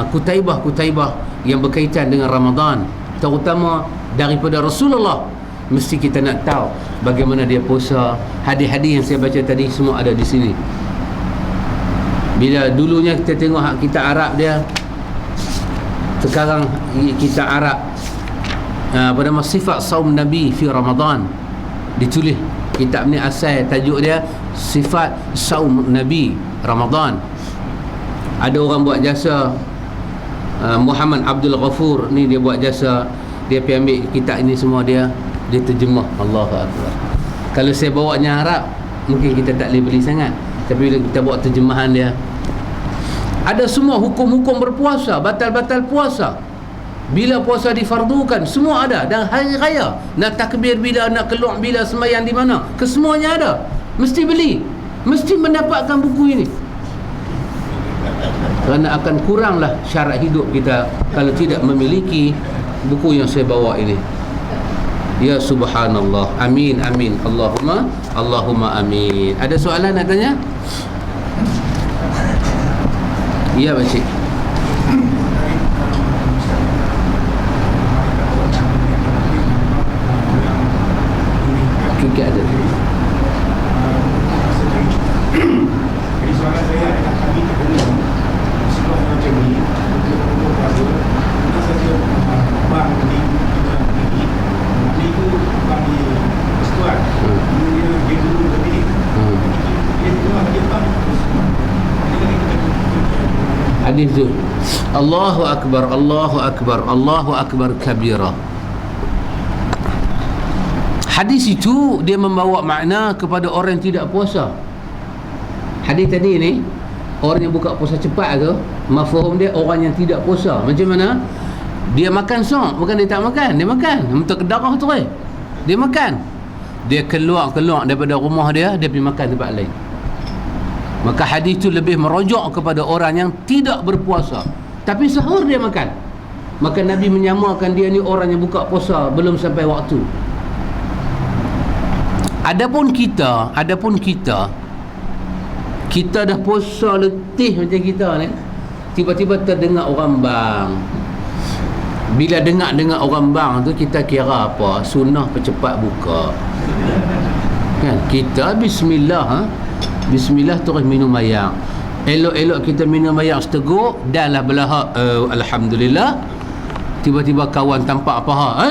kutaibah-kutaibah yang berkaitan dengan Ramadan, terutama daripada Rasulullah, mesti kita nak tahu bagaimana dia puasa. Hadis-hadis yang saya baca tadi semua ada di sini. Bila dulunya kita tengok kita Arab dia, sekarang kita Arab pada sifat saum Nabi fi Ramadan, ditulis kitab ni. Asal tajuk dia sifat saum Nabi Ramadan. Ada orang buat jasa, Muhammad Abdul Ghafur ni, dia buat jasa, dia pergi ambil kitab ini semua, dia terjemah. Allahu Akbar. Kalau saya bawanya Arab mungkin kita tak boleh beli sangat, tapi bila kita buat terjemahan dia, ada semua hukum-hukum berpuasa, batal-batal puasa, bila puasa difardukan, semua ada. Dan hari raya, nak takbir bila, nak keluar bila, sembahyang di mana, kesemuanya ada. Mesti beli, mesti mendapatkan buku ini. Kerana akan kuranglah syarat hidup kita kalau tidak memiliki buku yang saya bawa ini. Ya subhanallah. Amin, amin. Allahumma amin. Ada soalan nak tanya? Ya, Pakcik. Kita ada. Jadi soalan saya adalah, kami tergolong sebuah macam ni untuk puasa, mana saja bank di itu bank di persekutuan, dia dulu lebih dia keluar dia bank hadis tu. Allahu Akbar, Allahu Akbar, Allahu Akbar kabira. Hadis itu dia membawa makna kepada orang yang tidak puasa. Hadis tadi ni, orang yang buka puasa cepat ke, mafhum dia orang yang tidak puasa. Macam mana? Dia makan sok, bukan dia tak makan, dia makan untuk darah tu dia makan. Dia keluar daripada rumah dia pergi makan tempat lain. Maka hadis itu lebih merujuk kepada orang yang tidak berpuasa tapi sahur dia makan. Maka Nabi menyamakan dia ni orang yang buka puasa belum sampai waktu. Adapun kita dah puasa letih macam kita ni, tiba-tiba terdengar orang bang. Bila dengar orang bang tu, kita kira apa? Sunnah percepat buka. Kan? Kita bismillah, bismillah terus minum air. Elok-elok kita minum air seteguk, dah lah belahak, alhamdulillah. Tiba-tiba kawan tampak paha.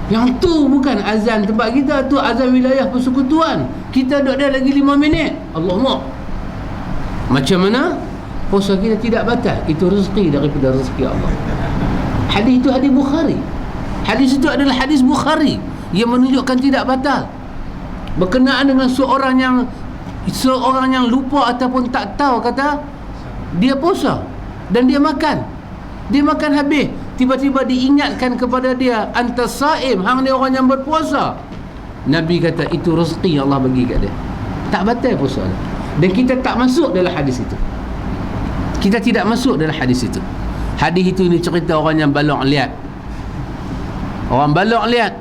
Yang tu bukan azan tempat kita, tu azan wilayah persekutuan. Kita duduk dia lagi 5 minit. Allahumma. Macam mana? Puasa kita tidak batal. Itu rezeki daripada rezeki Allah. Hadis itu hadis Bukhari. Hadis itu adalah hadis Bukhari yang menunjukkan tidak batal. Berkenaan dengan seorang yang lupa ataupun tak tahu, kata dia puasa dan dia makan habis, tiba-tiba diingatkan kepada dia, anta saim, hang ni orang yang berpuasa. Nabi kata itu rezeki Allah bagi kat dia, tak batal puasa dia. Dan kita tak masuk dalam hadis itu, kita tidak masuk dalam hadis itu. Hadis itu ni cerita orang yang balok liat. Orang balok liat,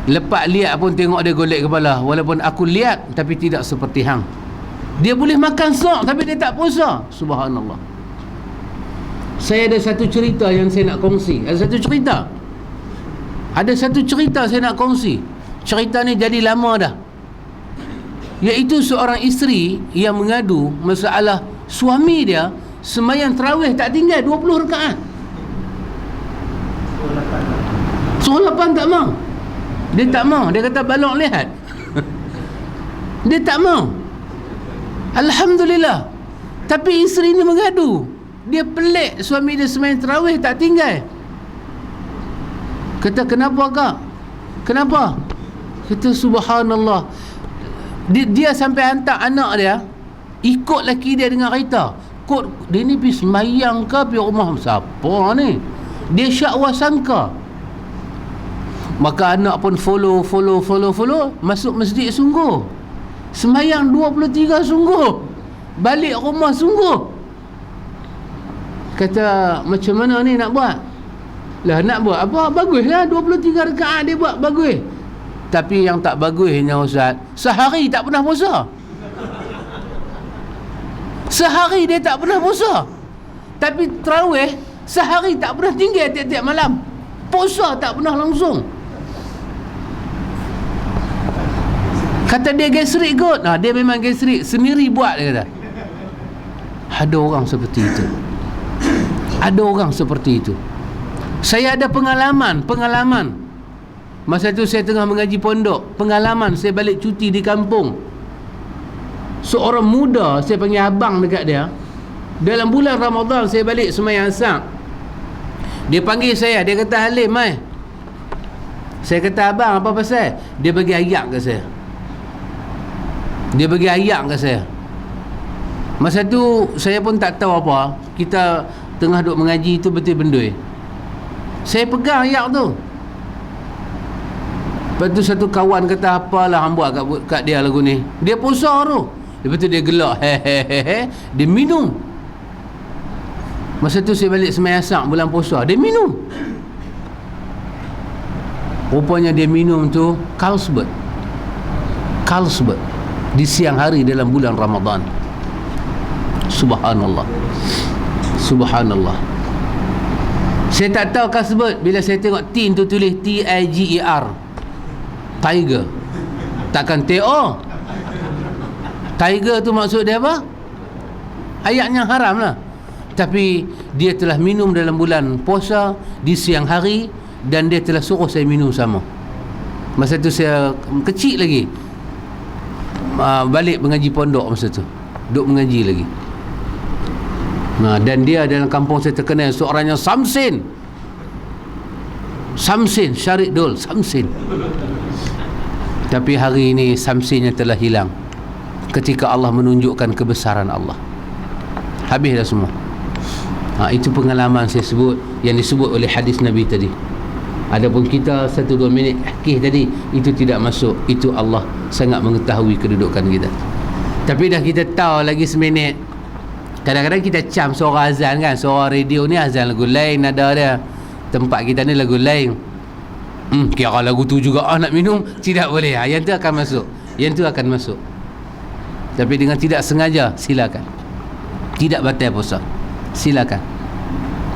lepas lihat pun tengok dia golek kepala. Walaupun aku lihat tapi tidak seperti hang. Dia boleh makan sok tapi dia tak puasa. Subhanallah. Saya ada satu cerita yang saya nak kongsi. Ada satu cerita saya nak kongsi. Cerita ni jadi lama dah. Iaitu seorang isteri yang mengadu masalah suami dia sembahyang tarawih tak tinggal 20 rakaat. Solat tak mau. Dia tak mau. Dia kata balok lihat. Dia tak mau. Alhamdulillah. Tapi isteri ni mengadu. Dia pelik suami dia sembahyang tarawih tak tinggal. Kata, kenapa kak? Kenapa? Kata, subhanallah, dia sampai hantar anak dia ikut laki dia dengan kereta. Dia ni pergi semayang ke pergi rumah siapa ni? Dia syakwa sangka. Maka anak pun follow masuk masjid sungguh, semayang 23 sungguh, balik rumah sungguh. Kata, macam mana ni nak buat? Lah nak buat apa? Baguslah 23 rakaat dia buat, bagus. Tapi yang tak bagusnya Ustaz, sehari tak pernah puasa. Sehari dia tak pernah puasa. Tapi tarawih sehari tak pernah tinggal tiap-tiap malam. Puasa tak pernah langsung. Kata dia gastrik kot. Dia memang gastrik, sendiri buat, dia kata. Ada orang seperti itu. Ada orang seperti itu. Saya ada pengalaman. Masa tu saya tengah mengaji pondok. Pengalaman saya balik cuti di kampung. Seorang muda, saya panggil abang dekat dia. Dalam bulan Ramadan saya balik sembahyang asar. Dia panggil saya, dia kata, Halim, mai. Saya kata, abang, apa pasal? Dia bagi ayat ke saya. Masa tu saya pun tak tahu apa. Kita tengah duk mengaji tu betul bendui. Saya pegang ayat tu. Lepas tu satu kawan kata, apalah hang buat kat dia lagu ni. Dia puasa tu. Lepas tu dia gelak, dia minum. Masa tu saya balik sembahyang asar bulan puasa, dia minum. Rupanya dia minum tu Carlsberg di siang hari dalam bulan Ramadan. Subhanallah. Saya tak tahu Carlsberg. Bila saya tengok tin tu tulis Tiger, Tiger, takkan T.O. Tiger tu maksud dia apa? Ayatnya haram lah. Tapi dia telah minum dalam bulan puasa di siang hari, dan dia telah suruh saya minum sama. Masa tu saya kecil lagi, balik mengaji pondok masa tu, duk mengaji lagi. Dan dia dalam kampung saya terkenal seorangnya Samsin Syarik Dul Samsin. Tapi hari ini Samsinnya telah hilang ketika Allah menunjukkan kebesaran Allah. Habis dah semua. Itu pengalaman saya sebut, yang disebut oleh hadis Nabi tadi. Adapun kita 1-2 minit hakih tadi, itu tidak masuk. Itu Allah sangat mengetahui kedudukan kita. Tapi dah kita tahu lagi seminit. Kadang-kadang kita cam suara azan kan, suara radio ni azan lagu lain nada dia. Tempat kita ni lagu lain. Kira lagu tu juga nak minum, tidak boleh. Yang tu akan masuk. Tapi dengan tidak sengaja, silakan. Tidak batal puasa, silakan.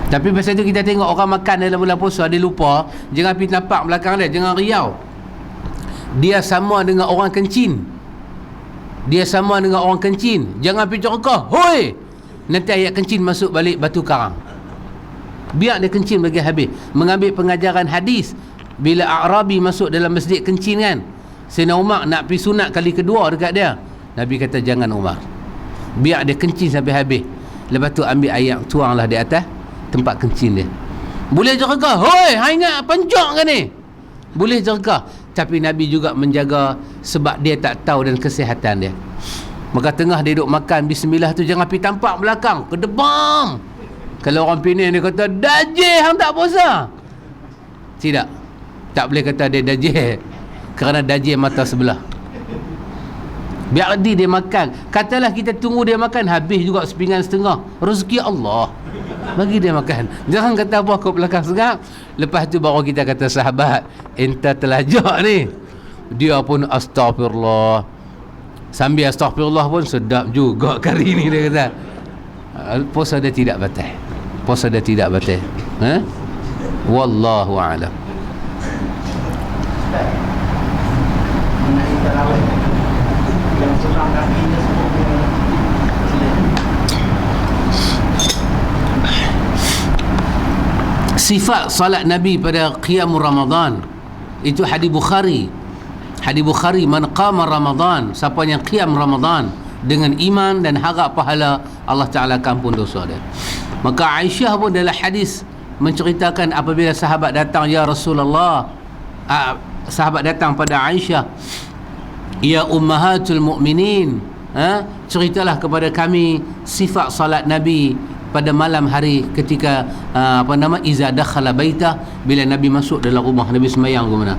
Tapi pasal tu kita tengok orang makan dalam bulan puasa, dia lupa, jangan pergi nampak belakang dia, jangan riau. Dia sama dengan orang kencing. Jangan pergi cakap, hoi, nanti ayat kencing masuk balik batu karang. Biar dia kencing bagi habis. Mengambil pengajaran hadis, bila Arabi masuk dalam masjid kencing kan, Sayyidina Umar nak pergi sunat kali kedua dekat dia, Nabi kata, jangan Umar, biar dia kencing sampai habis. Lepas tu ambil ayat, tuanglah di atas tempat kencing dia. Boleh jerkah, hoi, hang ingat pancak ke ni? Boleh jerkah. Tapi Nabi juga menjaga, sebab dia tak tahu dan kesihatan dia. Maka tengah dia duduk makan bismillah tu, jangan pergi tampak belakang, kedebam. Kalau orang Penang dia kata, dajih hang tak puasa. Tidak, tak boleh kata dia dajih, kerana dajih mata sebelah. Biar dia makan. Katalah kita tunggu dia makan, habis juga sepinggan setengah, rezeki Allah, bagi dia makan. Jangan kata apa kau belakang segak. Lepas tu baru kita kata, sahabat, enta telajak ni. Dia pun astagfirullah. Sambil astagfirullah pun sedap juga kali ni, dia kata. Puasa dia tidak batal. Wallahu a'lam. Sifat salat Nabi pada qiyam Ramadan, itu hadis Bukhari. Man qama Ramadan, siapa yang qiyam Ramadan dengan iman dan harap pahala, Allah Ta'ala ampun dosa dia. Maka Aisyah pun dalam hadis menceritakan apabila sahabat datang, ya Rasulullah, sahabat datang pada Aisyah, ya ummahatul mu'minin, ceritalah kepada kami sifat salat Nabi pada malam hari ketika iza dakhala baitah, bila Nabi masuk dalam rumah Nabi semayang ke mana.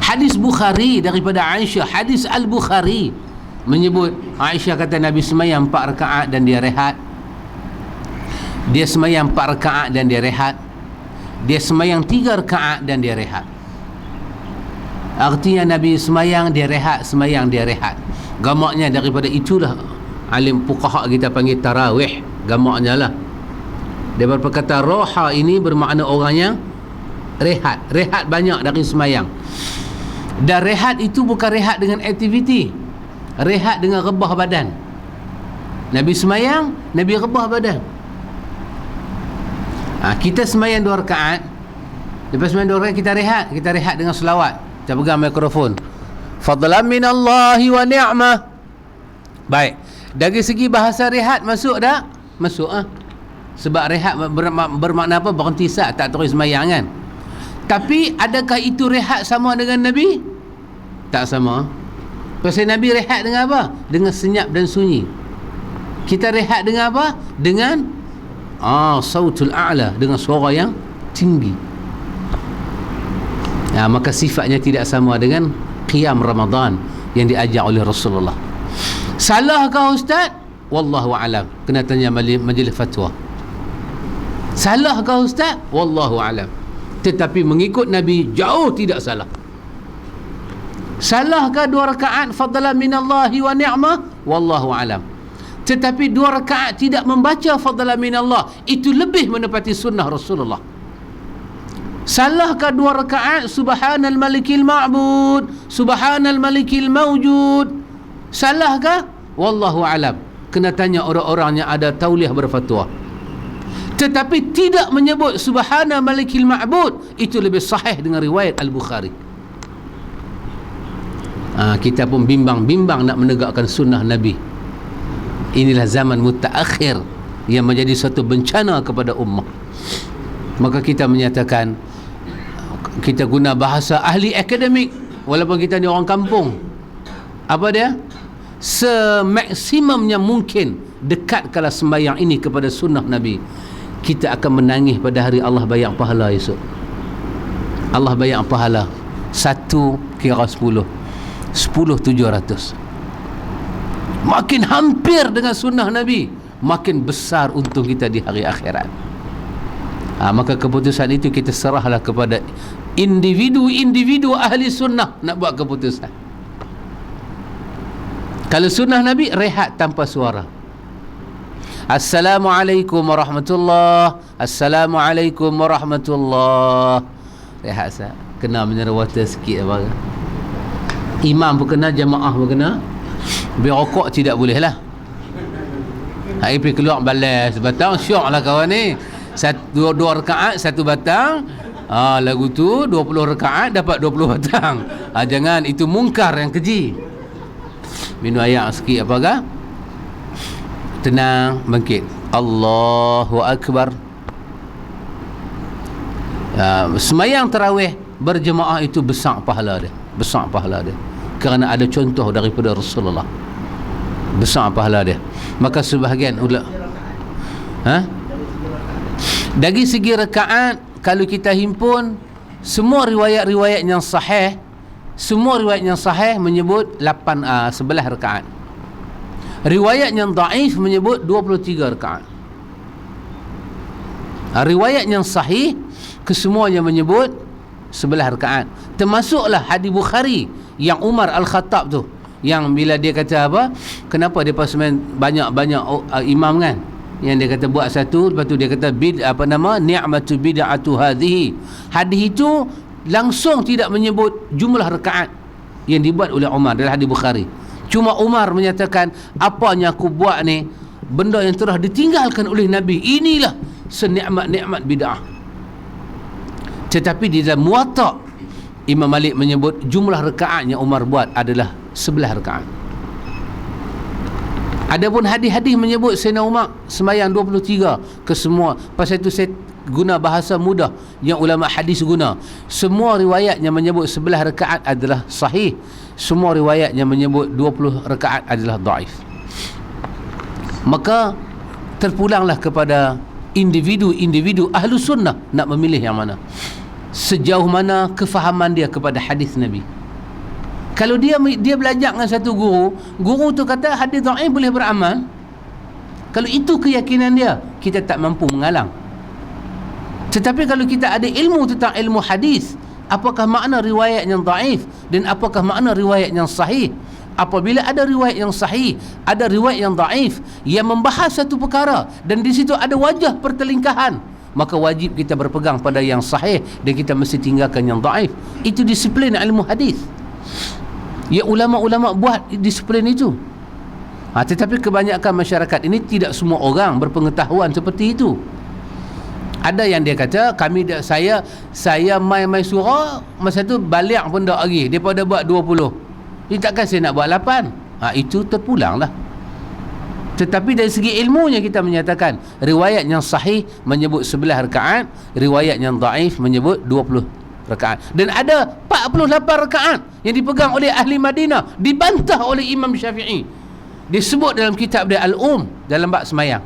Hadis Bukhari daripada Aisyah, hadis Al-Bukhari menyebut Aisyah kata Nabi semayang 4 rakaat dan dia rehat. Dia semayang 4 rakaat dan dia rehat. Dia semayang 3 rakaat dan dia rehat. Artinya Nabi semayang dia rehat, semayang dia rehat. Gamaknya daripada itulah alim fuqaha kita panggil tarawih. Gamaknya lah dia berkata roha ini bermakna orang yang rehat. Rehat banyak dari semayang. Dan rehat itu bukan rehat dengan aktiviti, rehat dengan rebah badan. Nabi semayang, Nabi rebah badan. Kita semayang 2 rakaat, lepas semayang 2 rakaat kita rehat. Kita rehat dengan selawat. Kita pegang mikrofon, fadlan minallahi wa ni'mah. Baik, dari segi bahasa rehat masuk tak? Masuk sebab rehat bermakna apa? Berhenti sat, tak terus semayang kan. Tapi adakah itu rehat sama dengan Nabi? Tak sama. Pasal Nabi rehat dengan apa? Dengan senyap dan sunyi. Kita rehat dengan apa? Dengan sautul a'la, dengan suara yang tinggi. Maka sifatnya tidak sama dengan qiyam Ramadan yang diajar oleh Rasulullah. Salahkah Ustaz? Wallahu alam. Kena tanya majlis fatwa. Salahkah Ustaz? Wallahu alam. Tetapi mengikut Nabi jauh tidak salah. Salahkah 2 rakaat fadlan minallahi wa ni'mah? Wallahu alam. Tetapi 2 rakaat tidak membaca fadlan minallah, itu lebih menepati sunnah Rasulullah. Salahkah 2 rakaat subhanal malikil ma'bud, subhanal malikil mawjud? Salahkah? Wallahu alam. Kena tanya orang-orang yang ada tauliah berfatwa. Tetapi tidak menyebut subhana malikil ma'bud, itu lebih sahih dengan riwayat Al-Bukhari. Kita pun bimbang-bimbang nak menegakkan sunnah Nabi. Inilah zaman mutaakhir yang menjadi satu bencana kepada ummah. Maka kita menyatakan, kita guna bahasa ahli akademik, walaupun kita ni orang kampung. Apa dia? Semaksimumnya mungkin dekatkanlah sembahyang ini kepada sunnah Nabi. Kita akan menangis pada hari Allah bayar pahala esok. Allah bayar pahala 1 kira 10 700. Makin hampir dengan sunnah Nabi, makin besar untung kita di hari akhirat. Maka keputusan itu kita serahlah kepada individu-individu ahli sunnah nak buat keputusan. Kalau sunnah Nabi, rehat tanpa suara. Assalamualaikum warahmatullahi, Assalamualaikum warahmatullahi. Rehat sah. Kena mineral water sikit apa. Imam pun kena, jamaah pun kena. Berokok tidak boleh lah. Hari pergi keluar balas batang, syok lah kawan ni. 2 rakaat 1 batang. Lagu tu 20 rakaat dapat 20 batang. Jangan, itu mungkar yang keji. Minum air sikit apakah? Tenang, bangkit. Allahu Akbar. Semayang tarawih berjemaah itu besar pahala dia. Besar pahala dia. Kerana ada contoh daripada Rasulullah. Besar pahala dia. Maka sebahagian dari segi rakaat, kalau kita himpun semua riwayat-riwayat yang sahih, semua riwayat yang sahih menyebut 11 rakaat. Riwayat yang dhaif menyebut 23 rakaat. Riwayat yang sahih kesemuanya menyebut 11 rakaat. Termasuklah hadis Bukhari yang Umar Al-Khattab tu, yang bila dia kata apa, kenapa dia pas main banyak-banyak imam kan, yang dia kata buat satu, lepas tu dia kata ni'matu bid'atu hadhihi. Hadis itu langsung tidak menyebut jumlah rakaat yang dibuat oleh Umar dalam hadis Bukhari. Cuma Umar menyatakan, apa yang aku buat ni benda yang telah ditinggalkan oleh Nabi, inilah senikmat-nikmat bid'ah. Tetapi di dalam Muwatta, Imam Malik menyebut jumlah rakaat yang Umar buat adalah 11 rakaat. Adapun hadis-hadis menyebut Sayyidina Umar sembahyang 23 ke semua. Pasal itu saya guna bahasa mudah yang ulama hadis guna. Semua riwayat yang menyebut 11 rakaat adalah sahih. Semua riwayat yang menyebut 20 rakaat adalah dhaif. Maka terpulanglah kepada individu-individu ahlu sunnah nak memilih yang mana, sejauh mana kefahaman dia kepada hadis Nabi. Kalau dia belajar dengan satu guru tu kata hadis dhaif boleh beramal, kalau itu keyakinan dia, kita tak mampu mengalang. Tetapi kalau kita ada ilmu tentang ilmu hadis, apakah makna riwayat yang dhaif dan apakah makna riwayat yang sahih, apabila ada riwayat yang sahih, ada riwayat yang dhaif yang membahas satu perkara dan di situ ada wajah pertelingkahan, maka wajib kita berpegang pada yang sahih dan kita mesti tinggalkan yang dhaif. Itu disiplin ilmu hadis. Ya, ulama-ulama buat disiplin itu. Tetapi kebanyakan masyarakat ini tidak semua orang berpengetahuan seperti itu. Ada yang dia kata saya mai surah masa tu balik pun dah lagi daripada buat 20. Dia takkan saya nak buat 8. Itu terpulanglah. Tetapi dari segi ilmunya kita menyatakan riwayat yang sahih menyebut 11 rakaat, riwayat yang dhaif menyebut 20 rakaat. Dan ada 48 rakaat yang dipegang oleh ahli Madinah, dibantah oleh Imam Syafi'i. Disebut dalam kitab dia Al-Um dalam bab semayang.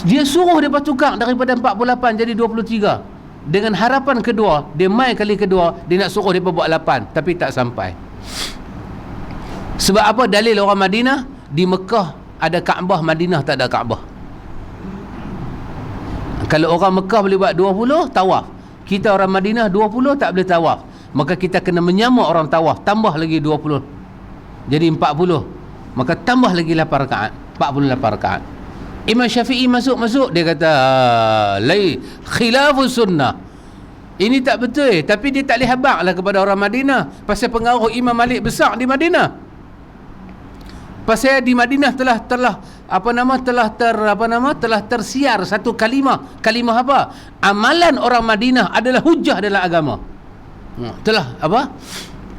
Dia suruh dia tukar daripada 48 jadi 23 dengan harapan kedua, dia mai kali kedua dia nak suruh dia buat 8 tapi tak sampai. Sebab apa? Dalil orang Madinah, di Mekah ada Kaabah, Madinah tak ada Kaabah. Kalau orang Mekah boleh buat 20 tawaf, kita orang Madinah 20 tak boleh tawaf, maka kita kena menyama orang tawaf, tambah lagi 20 jadi 40, maka tambah lagi 8 rakaat, 48 rakaat. Imam Syafi'i masuk dia kata lai khilafus sunnah, ini tak betul. Tapi dia tak boleh habaqlah kepada orang Madinah pasal pengaruh Imam Malik besar di Madinah. Pasal di Madinah telah tersiar satu kalimah apa? Amalan orang Madinah adalah hujah dalam agama. Telah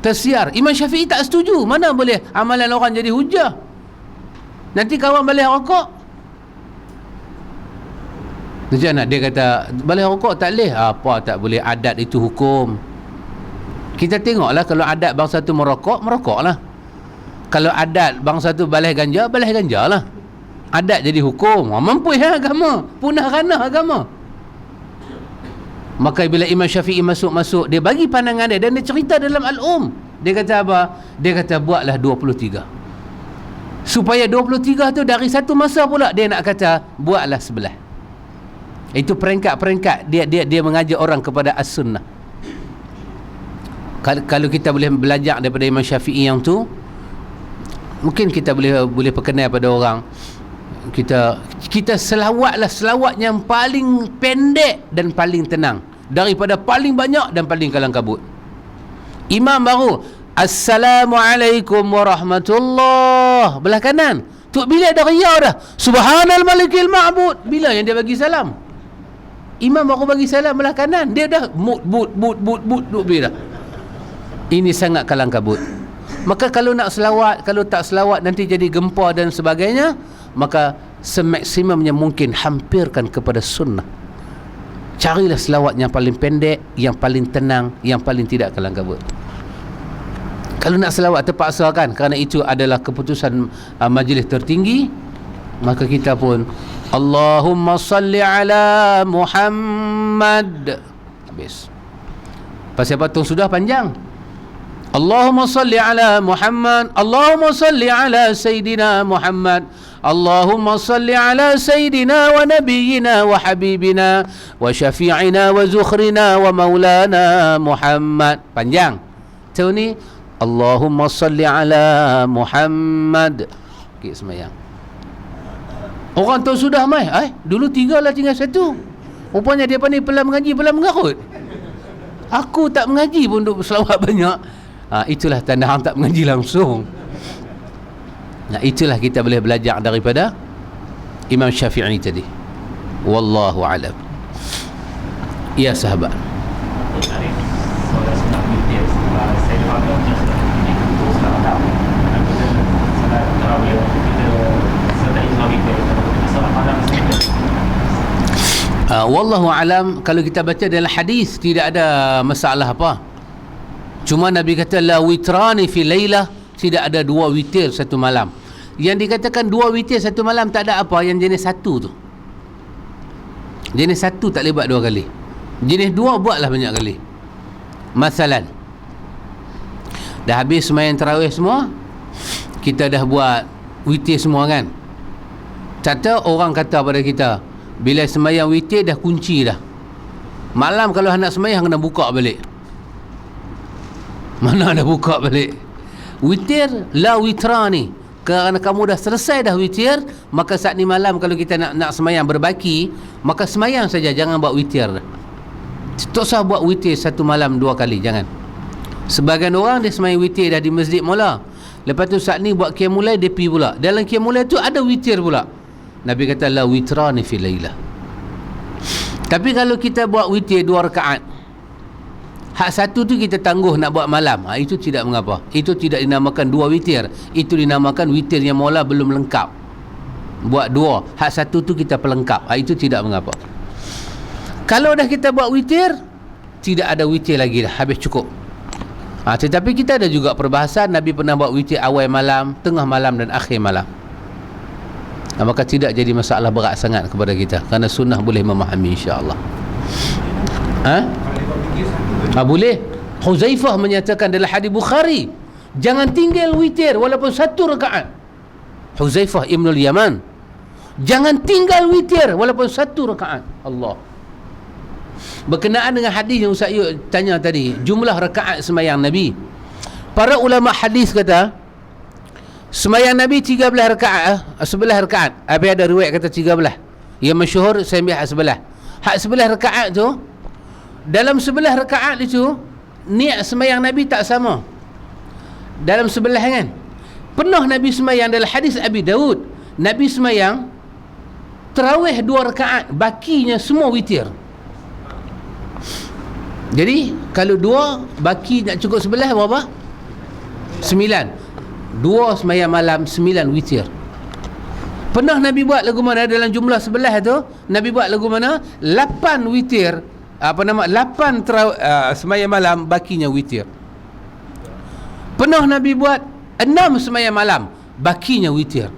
tersiar. Imam Syafi'i tak setuju. Mana boleh amalan orang jadi hujah? Nanti kawan balik rokok. Macam mana? Dia kata balik rokok tak boleh. Apa tak boleh? Adat itu hukum. Kita tengoklah, kalau adat bangsa tu merokoklah. Kalau adat bangsa tu balih ganja lah. Adat jadi hukum. Mampu agama, punah ranah agama. Maka bila Imam Syafi'i masuk, dia bagi pandangan dia dan dia cerita dalam Al-Um. Dia kata apa? Dia kata buatlah 23. Supaya 23 tu dari satu masa pula dia nak kata buatlah 11. Itu peringkat-peringkat dia mengajar orang kepada as-sunnah. Kalau kita boleh belajar daripada Imam Syafi'i yang tu, mungkin kita boleh perkenal pada orang. Kita selawat yang paling pendek dan paling tenang daripada paling banyak dan paling kalang kabut. Imam baru Assalamualaikum warahmatullahi, belah kanan tu bila dah riya dah Subhanal Malikil Ma'bud, bila yang dia bagi salam? Imam baru bagi salam belah kanan, dia dah but bila. Ini sangat kalang kabut. Maka kalau nak selawat, kalau tak selawat nanti jadi gempa dan sebagainya, maka semaksimumnya mungkin hampirkan kepada sunnah. Carilah selawat yang paling pendek, yang paling tenang, yang paling tidak kalang kabut. Kalau nak selawat terpaksa kan, kerana itu adalah keputusan majlis tertinggi, maka kita pun Allahumma salli ala Muhammad. Habis. Pasal patung sudah panjang. Allahumma salli ala Muhammad, Allahumma salli ala Sayyidina Muhammad, Allahumma salli ala Sayyidina wa Nabiyyina wa Habibina wa Syafi'ina wa Zukhrina wa Maulana Muhammad. Panjang. Tahu ni Allahumma salli ala Muhammad. Okey, semayang. Orang tahu sudah mai. Dulu 3 lah, tinggal 1. Rupanya dia pandai pelan mengaji, pelan mengarut. Aku tak mengaji pun duk selawat banyak. Itulah tanda hang tak mengaji langsung. Nah, itulah kita boleh belajar daripada Imam Syafi'i tadi. Wallahu a'lam. Ya sahabat. Wallahu alam, kalau kita baca dalam hadis tidak ada masalah apa. Cuma Nabi kata la witrani fi lailah, tidak ada dua witir satu malam. Yang dikatakan dua witir satu malam tak ada apa, yang jenis satu tu. Jenis satu tak boleh buat dua kali. Jenis dua buatlah banyak kali. Masalan, dah habis sembahyang tarawih semua, kita dah buat witir semua kan. Kata orang kata pada kita, bila sembahyang witir dah kunci dah. Malam kalau nak sembahyang kena buka balik. Mana ada buka balik? Witir la witrani. Kerana kamu dah selesai dah witir, maka saat ni malam kalau kita nak sembahyang berbaki, maka sembahyang saja, jangan buat witir. Tak usah buat witir satu malam dua kali, jangan. Sebagian orang dia sembahyang witir dah di masjid mula. Lepas tu saat ni buat qiyamul lail dia pergi pula. Dalam qiyamul lail tu ada witir pula. Nabi kata la witrani fi lailah. Tapi kalau kita buat witir 2 rakaat, hak satu tu kita tangguh nak buat malam, itu tidak mengapa. Itu tidak dinamakan 2 witir. Itu dinamakan witir yang mula belum lengkap. Buat 2, hak satu tu kita pelengkap, itu tidak mengapa. Kalau dah kita buat witir, tidak ada witir lagi dah, habis cukup. Tetapi kita ada juga perbahasan, Nabi pernah buat witir awal malam, tengah malam dan akhir malam. Maka tidak jadi masalah berat sangat kepada kita, kerana sunnah boleh memahami, insya-Allah. Boleh. Huzaifah menyatakan dalam hadis Bukhari, jangan tinggal witir walaupun 1 rakaat. Huzaifah Ibnul Yaman, jangan tinggal witir walaupun 1 rakaat. Allah. Berkenaan dengan hadis yang Ustaz Yud tanya tadi, jumlah rakaat sembahyang Nabi, para ulama hadis kata sembahyang Nabi 13 rakaat, 11 rakaat. Ada riwayat kata 13. Yang masyhur saya ambil hak 11. Hak 11 rakaat tu, dalam 11 rakaat itu niat sembahyang Nabi tak sama. Dalam 11 kan, pernah Nabi sembahyang dalam hadis Abi Daud, Nabi sembahyang tarawih 2 rakaat, bakinya semua witir. Jadi kalau 2 baki nak cukup 11 berapa? 9. 2 sembahyang malam, 9 witir. Pernah Nabi buat lagu mana dalam jumlah 11 tu? Nabi buat lagu mana? 8 witir, 8 sembahyang malam, bakinya witir. Pernah Nabi buat 6 sembahyang malam, bakinya witir.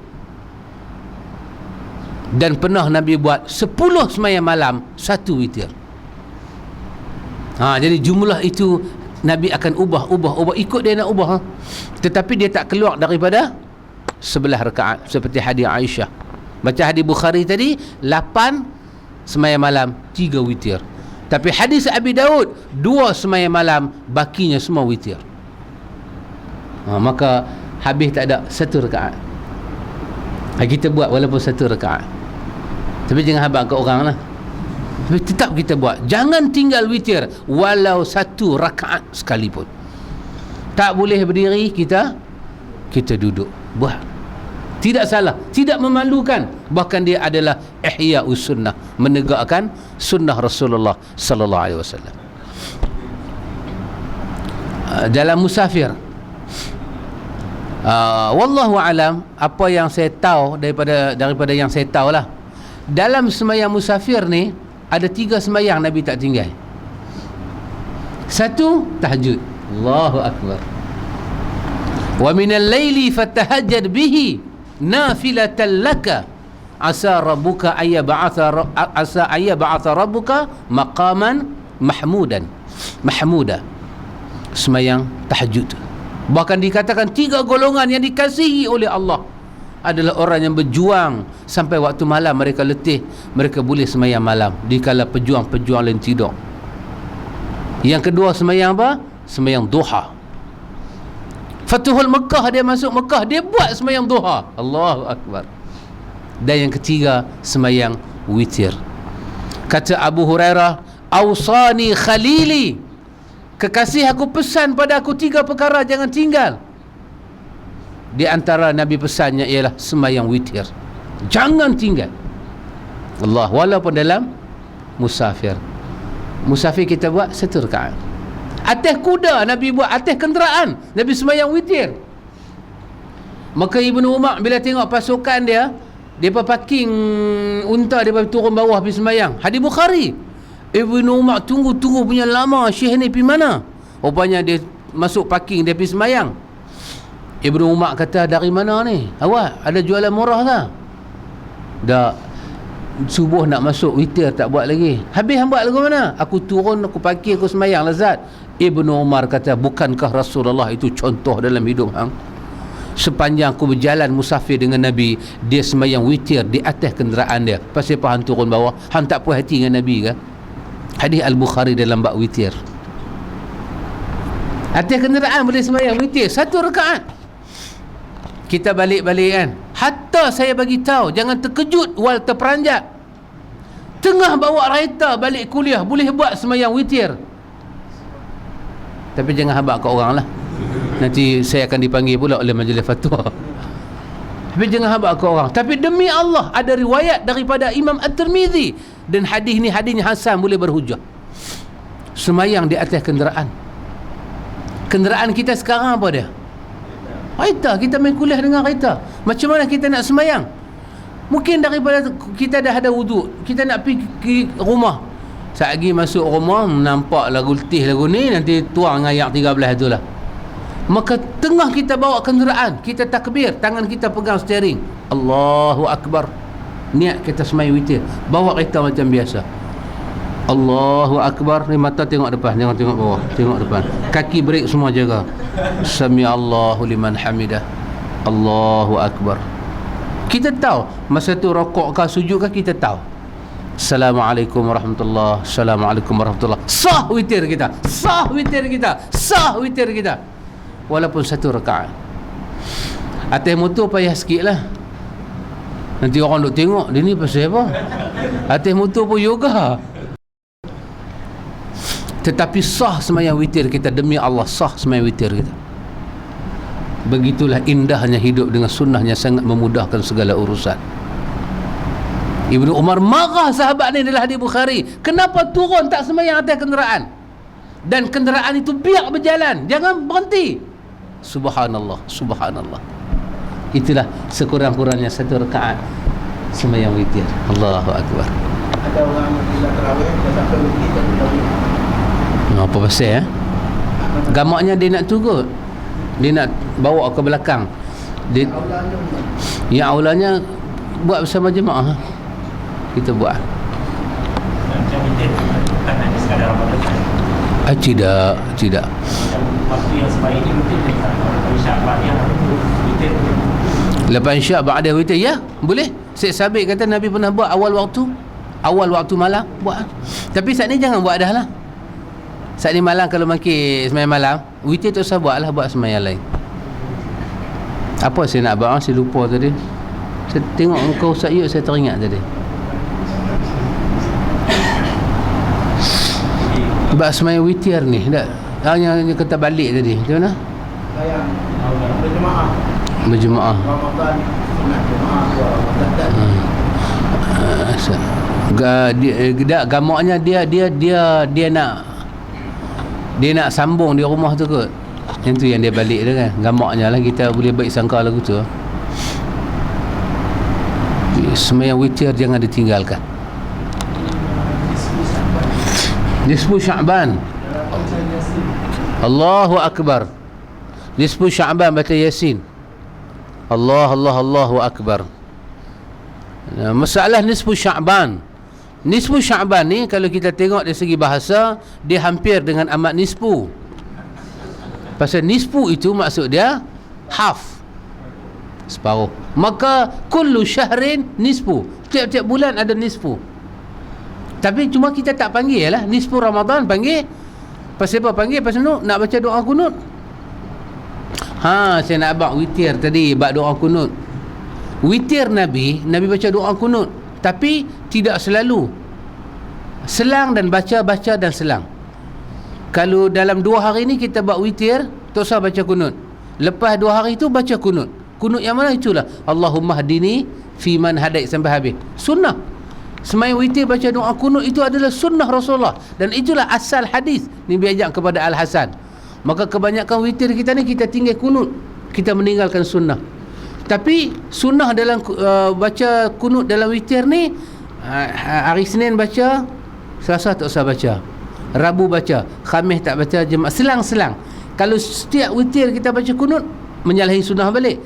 Dan pernah Nabi buat 10 sembahyang malam, 1 witir. Jadi jumlah itu Nabi akan ubah, ikut dia nak ubah. Tetapi dia tak keluar daripada 11 rakaat, seperti hadis Aisyah. Baca hadis Bukhari tadi, 8 sembahyang malam, 3 witir. Tapi hadis Abi Daud, 2 sembahyang malam, bakinya semua witir. Maka habis tak ada 1 rakaat. Kita buat walaupun 1 rakaat. Tapi jangan habaq ke orang lah. Tapi tetap kita buat. Jangan tinggal witir walau 1 rakaat sekalipun. Tak boleh berdiri, kita duduk. Buat. Tidak salah, tidak memalukan. Bahkan dia adalah ihya'us sunnah, menegakkan sunnah Rasulullah sallallahu alaihi wasallam. Dalam musafir, wallahu alam, apa yang saya tahu daripada yang saya tahu lah, dalam sembahyang musafir ni ada 3 sembahyang Nabi tak tinggal. 1, tahajud. Allahu akbar. Wa minal laili fatahajjad bihi nafilatan laka asa rabbuka ayyab'atha rabbuka maqaman mahmuda. Sembahyang tahajud. Bahkan dikatakan 3 golongan yang dikasihi oleh Allah adalah orang yang berjuang sampai waktu malam, mereka letih, mereka boleh sembahyang malam dikala pejuang-pejuang lain tidur. Yang kedua sembahyang apa? Sembahyang duha. Fatuhul Mekah, dia masuk Mekah, dia buat sembahyang duha. Allahu akbar. Dan yang ketiga sembahyang witir. Kata Abu Hurairah, "Ausani khalili." Kekasih aku pesan pada aku 3 perkara, jangan tinggal. Di antara Nabi pesannya ialah sembahyang witir. Jangan tinggal. Allah, walaupun dalam musafir. Musafir kita buat 1 rakaat. Atas kuda Nabi buat, atas kenderaan Nabi sembahyang witir. Maka Ibnu Umar bila tengok pasukan dia Depa parking unta, depa turun bawah pergi sembahyang. Hadis Bukhari. Ibnu Umar tunggu punya lama, Syekh ni pergi mana? Rupanya dia masuk parking, dia pergi sembahyang. Ibnu Umar kata, dari mana ni? Awak ada jualan murah tak? Dah subuh nak masuk, witir tak buat lagi. Habis hang buat lagu mana? Aku turun, aku parking, aku sembahyang lazat. Ibnu Umar kata, bukankah Rasulullah itu contoh dalam hidup hang? Sepanjang aku berjalan musafir dengan Nabi, dia sembahyang witir di atas kenderaan dia. Pasal apa hang turun bawah? Hang tak puas hati dengan Nabi ke? Hadis Al-Bukhari dalam bab witir. Atas kenderaan boleh sembahyang witir 1 rakaat. Kita balik-balik kan. Hatta saya bagi tahu, jangan terkejut wal terperanjat. Tengah bawa kereta balik kuliah boleh buat sembahyang witir. Tapi jangan habaq kat orang lah. Nanti saya akan dipanggil pula oleh majlis fatwa. Tapi jangan habaq kat orang. Tapi demi Allah, ada riwayat daripada Imam At-Tirmizi, dan hadis ni hadisnya hasan, boleh berhujah. Sembahyang di atas kenderaan. Kenderaan kita sekarang apa dia? Kereta. Kita main kuliah dengan kereta. Macam mana kita nak sembahyang? Mungkin daripada kita dah ada wuduk, kita nak pergi rumah. Saat lagi masuk rumah, nampak lagu letih lagu ni, nanti tuang ayat 13 tu lah. Maka tengah kita bawa kenderaan, kita takbir, tangan kita pegang steering, Allahu Akbar, niat kita sembahyang witir, bawa kereta macam biasa. Allahu Akbar, ni mata tengok depan, jangan tengok bawah, tengok depan, kaki break semua jaga. Sami Allahu liman hamidah, Allahu Akbar. Kita tahu masa tu rokok ke sujud ke, kita tahu. Assalamualaikum warahmatullahi, Assalamualaikum warahmatullahi. Sah witir kita, sah witir kita, sah witir kita, walaupun 1 rakaat. Atas motor payah sikit lah, nanti orang duk tengok dia ni pasal apa. Atas motor pun yoga. Tetapi sah sembahyang witir kita, demi Allah sah sembahyang witir kita. Begitulah indahnya hidup dengan sunnahnya, sangat memudahkan segala urusan. Ibnu Umar marah sahabat ni dalam hadis Bukhari, kenapa turun tak sembahyang atas kenderaan, dan kenderaan itu biar berjalan, jangan berhenti. Subhanallah, subhanallah. Itulah sekurang-kurangnya 1 rakaat sembahyang witir. Allahu Akbar. Ada orang bila tarawih dia tak perlu kita tarawih. Apa pasal gamaknya dia nak turut, dia nak bawa ke belakang dia, yang aulanya buat bersama jemaah. Kita buat tidak waktu yang sebaik ini mungkin Syaban yang witir. lepas isyak ba'da witir, ya boleh. Syekh Sabit kata Nabi pernah buat awal waktu malam buat. Tapi saat ni jangan buat dah lah. Saat ni malam kalau makin sembahyang malam, witir tak usah buat lah, buat sembahyang lain. Apa saya nak buat? Saya lupa tadi. Saya tengok engkau Ustaz Yud, saya teringat tadi. Buat sembahyang witir ni dah. Yang kata balik tadi. Macam mana? Berjemaah. Ramadan sunat jemaah. Gamaknya dia nak sambung di rumah tu kot. Yang tu yang dia balik tu kan. Gamaknya lah, kita boleh baik sangka lagu tu. Sembahyang witir jangan ditinggalkan. Nisfu Sya'ban. Allahu Akbar. Nisfu Sya'ban baca Yasin. Allahu Akbar. Masalah nisfu Sya'ban. Nisfu Sya'ban ni kalau kita tengok dari segi bahasa, dia hampir dengan amat nisfu. Pasal nisfu itu maksud dia half, separuh. Maka kullu syahrin nisfu, tiap-tiap bulan ada nisfu. Tapi cuma kita tak panggil lah nisfu Ramadan, panggil pasal apa? Panggil pasal nak baca doa kunut. Saya nak abang witir tadi, bab doa kunut. Witir Nabi baca doa kunut, tapi tidak selalu. Selang dan baca dan selang. Kalau dalam 2 hari ni kita buat witir, tak usah baca kunut. Lepas 2 hari tu baca kunut. Kunut yang mana? Itulah Allahumma hadini fi man hadait sampai habis. Sunnah. Sembahyang witir baca doa kunut itu adalah sunnah Rasulullah, dan itulah asal hadis ni diajak kepada Al-Hasan. Maka kebanyakan witir kita ni kita tinggal kunut, kita meninggalkan sunnah. Tapi sunnah dalam baca kunut dalam witir ni, hari Senin baca, Selasa tak usah baca, Rabu baca, Khamis tak baca, Jumaat selang-selang. Kalau setiap witir kita baca kunut, menyalahi sunnah balik.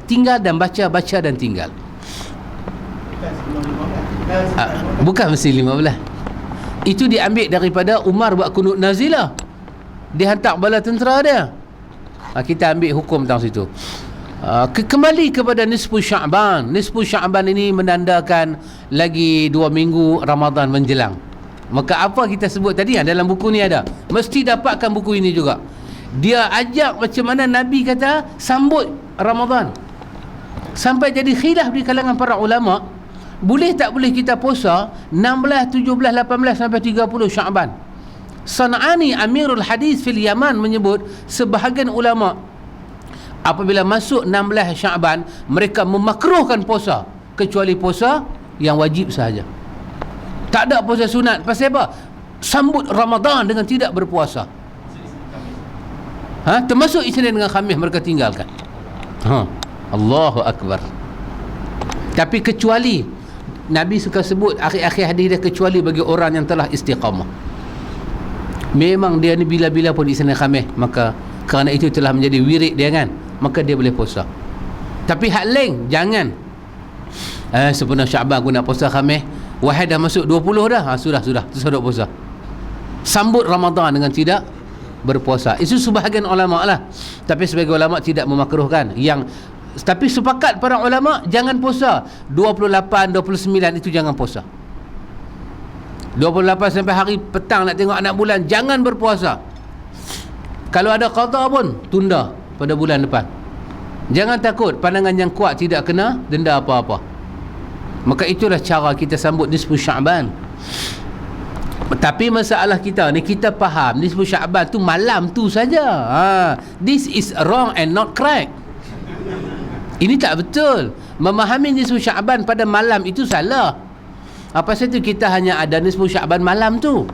Tinggal dan baca dan tinggal. Bukan mesti 15. Itu diambil daripada Umar buat kunut nazilah. Dia hantar bala tentera dia. Kita ambil hukum tentang situ. Kembali kepada nisfu Sya'ban. Nisfu Sya'ban ini menandakan lagi 2 minggu Ramadan menjelang. Maka apa kita sebut tadi, dalam buku ni ada. Mesti dapatkan buku ini juga. Dia ajak macam mana Nabi kata sambut Ramadan. Sampai jadi khilaf di kalangan para ulama, boleh tak boleh kita puasa 16, 17, 18 sampai 30 Sya'ban. San'ani Amirul Hadis fil Yaman menyebut sebahagian ulama apabila masuk 16 Sya'ban mereka memakruhkan puasa kecuali puasa yang wajib sahaja. Tak ada puasa sunat. Pasal apa? Sambut Ramadan dengan tidak berpuasa. Termasuk Isnin dengan Khamis mereka tinggalkan. Allahu Akbar. Tapi kecuali, Nabi suka sebut akhir-akhir hadis dia, kecuali bagi orang yang telah istiqamah. Memang dia ni bila-bila pun Isnin Khamis, maka kerana itu telah menjadi wirid dia kan, maka dia boleh puasa. Tapi hak lain jangan. Sempurna Sya'ban aku nak puasa Khamis, wahai dah masuk 20 dah, sudah terus duk puasa. Sambut Ramadan dengan tidak berpuasa. Itu sebahagian ulama lah. Tapi sebagai ulama tidak memakruhkan. Tapi sepakat para ulama jangan puasa 28, 29 itu jangan puasa. 28 sampai hari petang nak tengok anak bulan, jangan berpuasa. Kalau ada qada pun tunda pada bulan depan. Jangan takut pandangan yang kuat tidak kena denda apa-apa. Maka itulah cara kita sambut nisfu Sya'ban. Tapi masalah kita ni, kita faham nisfu Sya'ban tu malam tu saja. This is wrong and not correct. Ini tak betul. Memahami nisfu Sya'ban pada malam itu salah. Apa sebab itu kita hanya ada nisfu Sya'ban malam tu.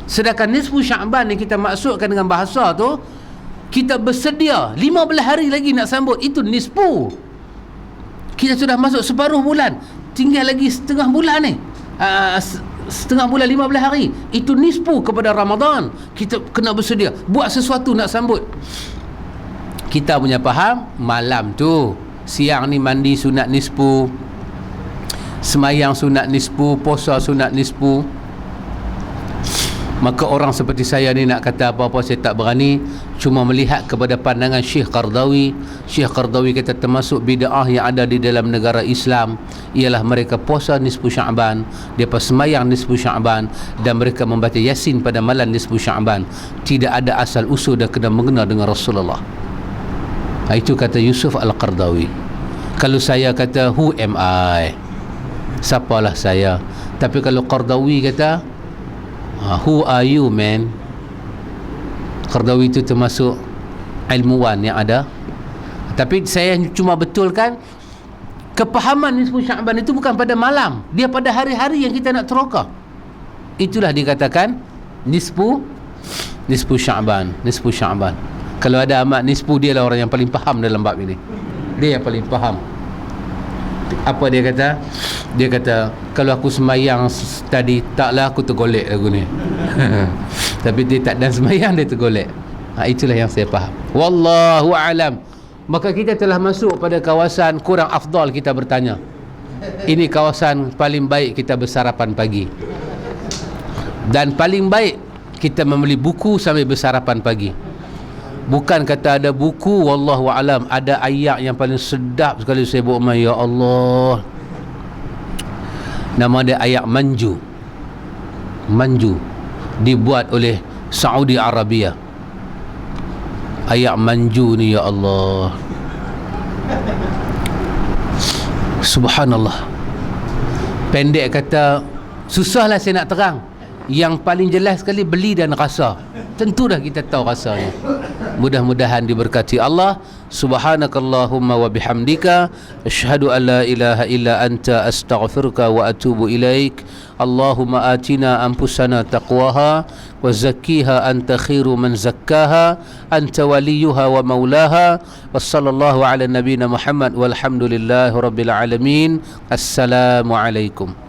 Sedangkan nisfu Sya'ban yang kita maksudkan dengan bahasa tu, kita bersedia 15 hari lagi nak sambut, itu nisfu. Kita sudah masuk separuh bulan, tinggal lagi setengah bulan ni, setengah bulan 15 hari, itu nisfu kepada Ramadan. Kita kena bersedia buat sesuatu nak sambut. Kita punya faham malam tu. Siang ni mandi sunat nisfu, semayang sunat nisfu, puasa sunat nisfu. Maka orang seperti saya ni nak kata apa-apa saya tak berani, cuma melihat kepada pandangan Syekh Qardawi. Syekh Qardawi kata termasuk bid'ah yang ada di dalam negara Islam ialah mereka puasa nisfu Sya'ban, mereka semayang nisfu Sya'ban, dan mereka membaca Yasin pada malam nisfu Sya'ban. Tidak ada asal usul dan kena mengena dengan Rasulullah. Itu kata Yusuf Al-Qardawi. Kalau saya kata who am I, siapalah saya. Tapi kalau Qardawi kata who are you man. Qardawi itu termasuk ilmuwan yang ada. Tapi saya cuma betulkan kepahaman nisfu Sya'ban itu bukan pada malam, dia pada hari-hari yang kita nak teroka. Itulah dikatakan nisfu Sya'ban. Nisfu Sya'ban. Kalau ada amat nisfu, dia lah orang yang paling faham dalam bab ini. Dia yang paling faham. Apa dia kata? Dia kata kalau aku semayang tadi, taklah aku tergolek lagu ni. Tapi dia tak dan semayang, dia tergolek. Itulah yang saya faham. Wallahu a'lam. Maka kita telah masuk pada kawasan kurang afdal kita bertanya. Ini kawasan paling baik kita bersarapan pagi. Dan paling baik kita membeli buku sambil bersarapan pagi. Bukan kata ada buku, wallahu alam, ada ayat yang paling sedap sekali saya buat, ya Allah. Nama dia ayat Manju. Manju dibuat oleh Saudi Arabia. Ayat Manju ni, ya Allah, subhanallah. Pendek kata, susahlah saya nak terang. Yang paling jelas sekali, beli dan rasa. Tentu dah kita tahu rasanya. mudah-mudahan diberkati Allah. Subhanakallahumma wa bihamdika asyhadu an la ilaha illa anta astaghfiruka wa atubu ilaik. Allahumma atina anfusana taqwaha wa zakkiha anta khairu man zakkaha anta waliyuha wa maulaha. Wassallallahu ala nabiyyina Muhammad walhamdulillahi rabbil alamin. Assalamualaikum.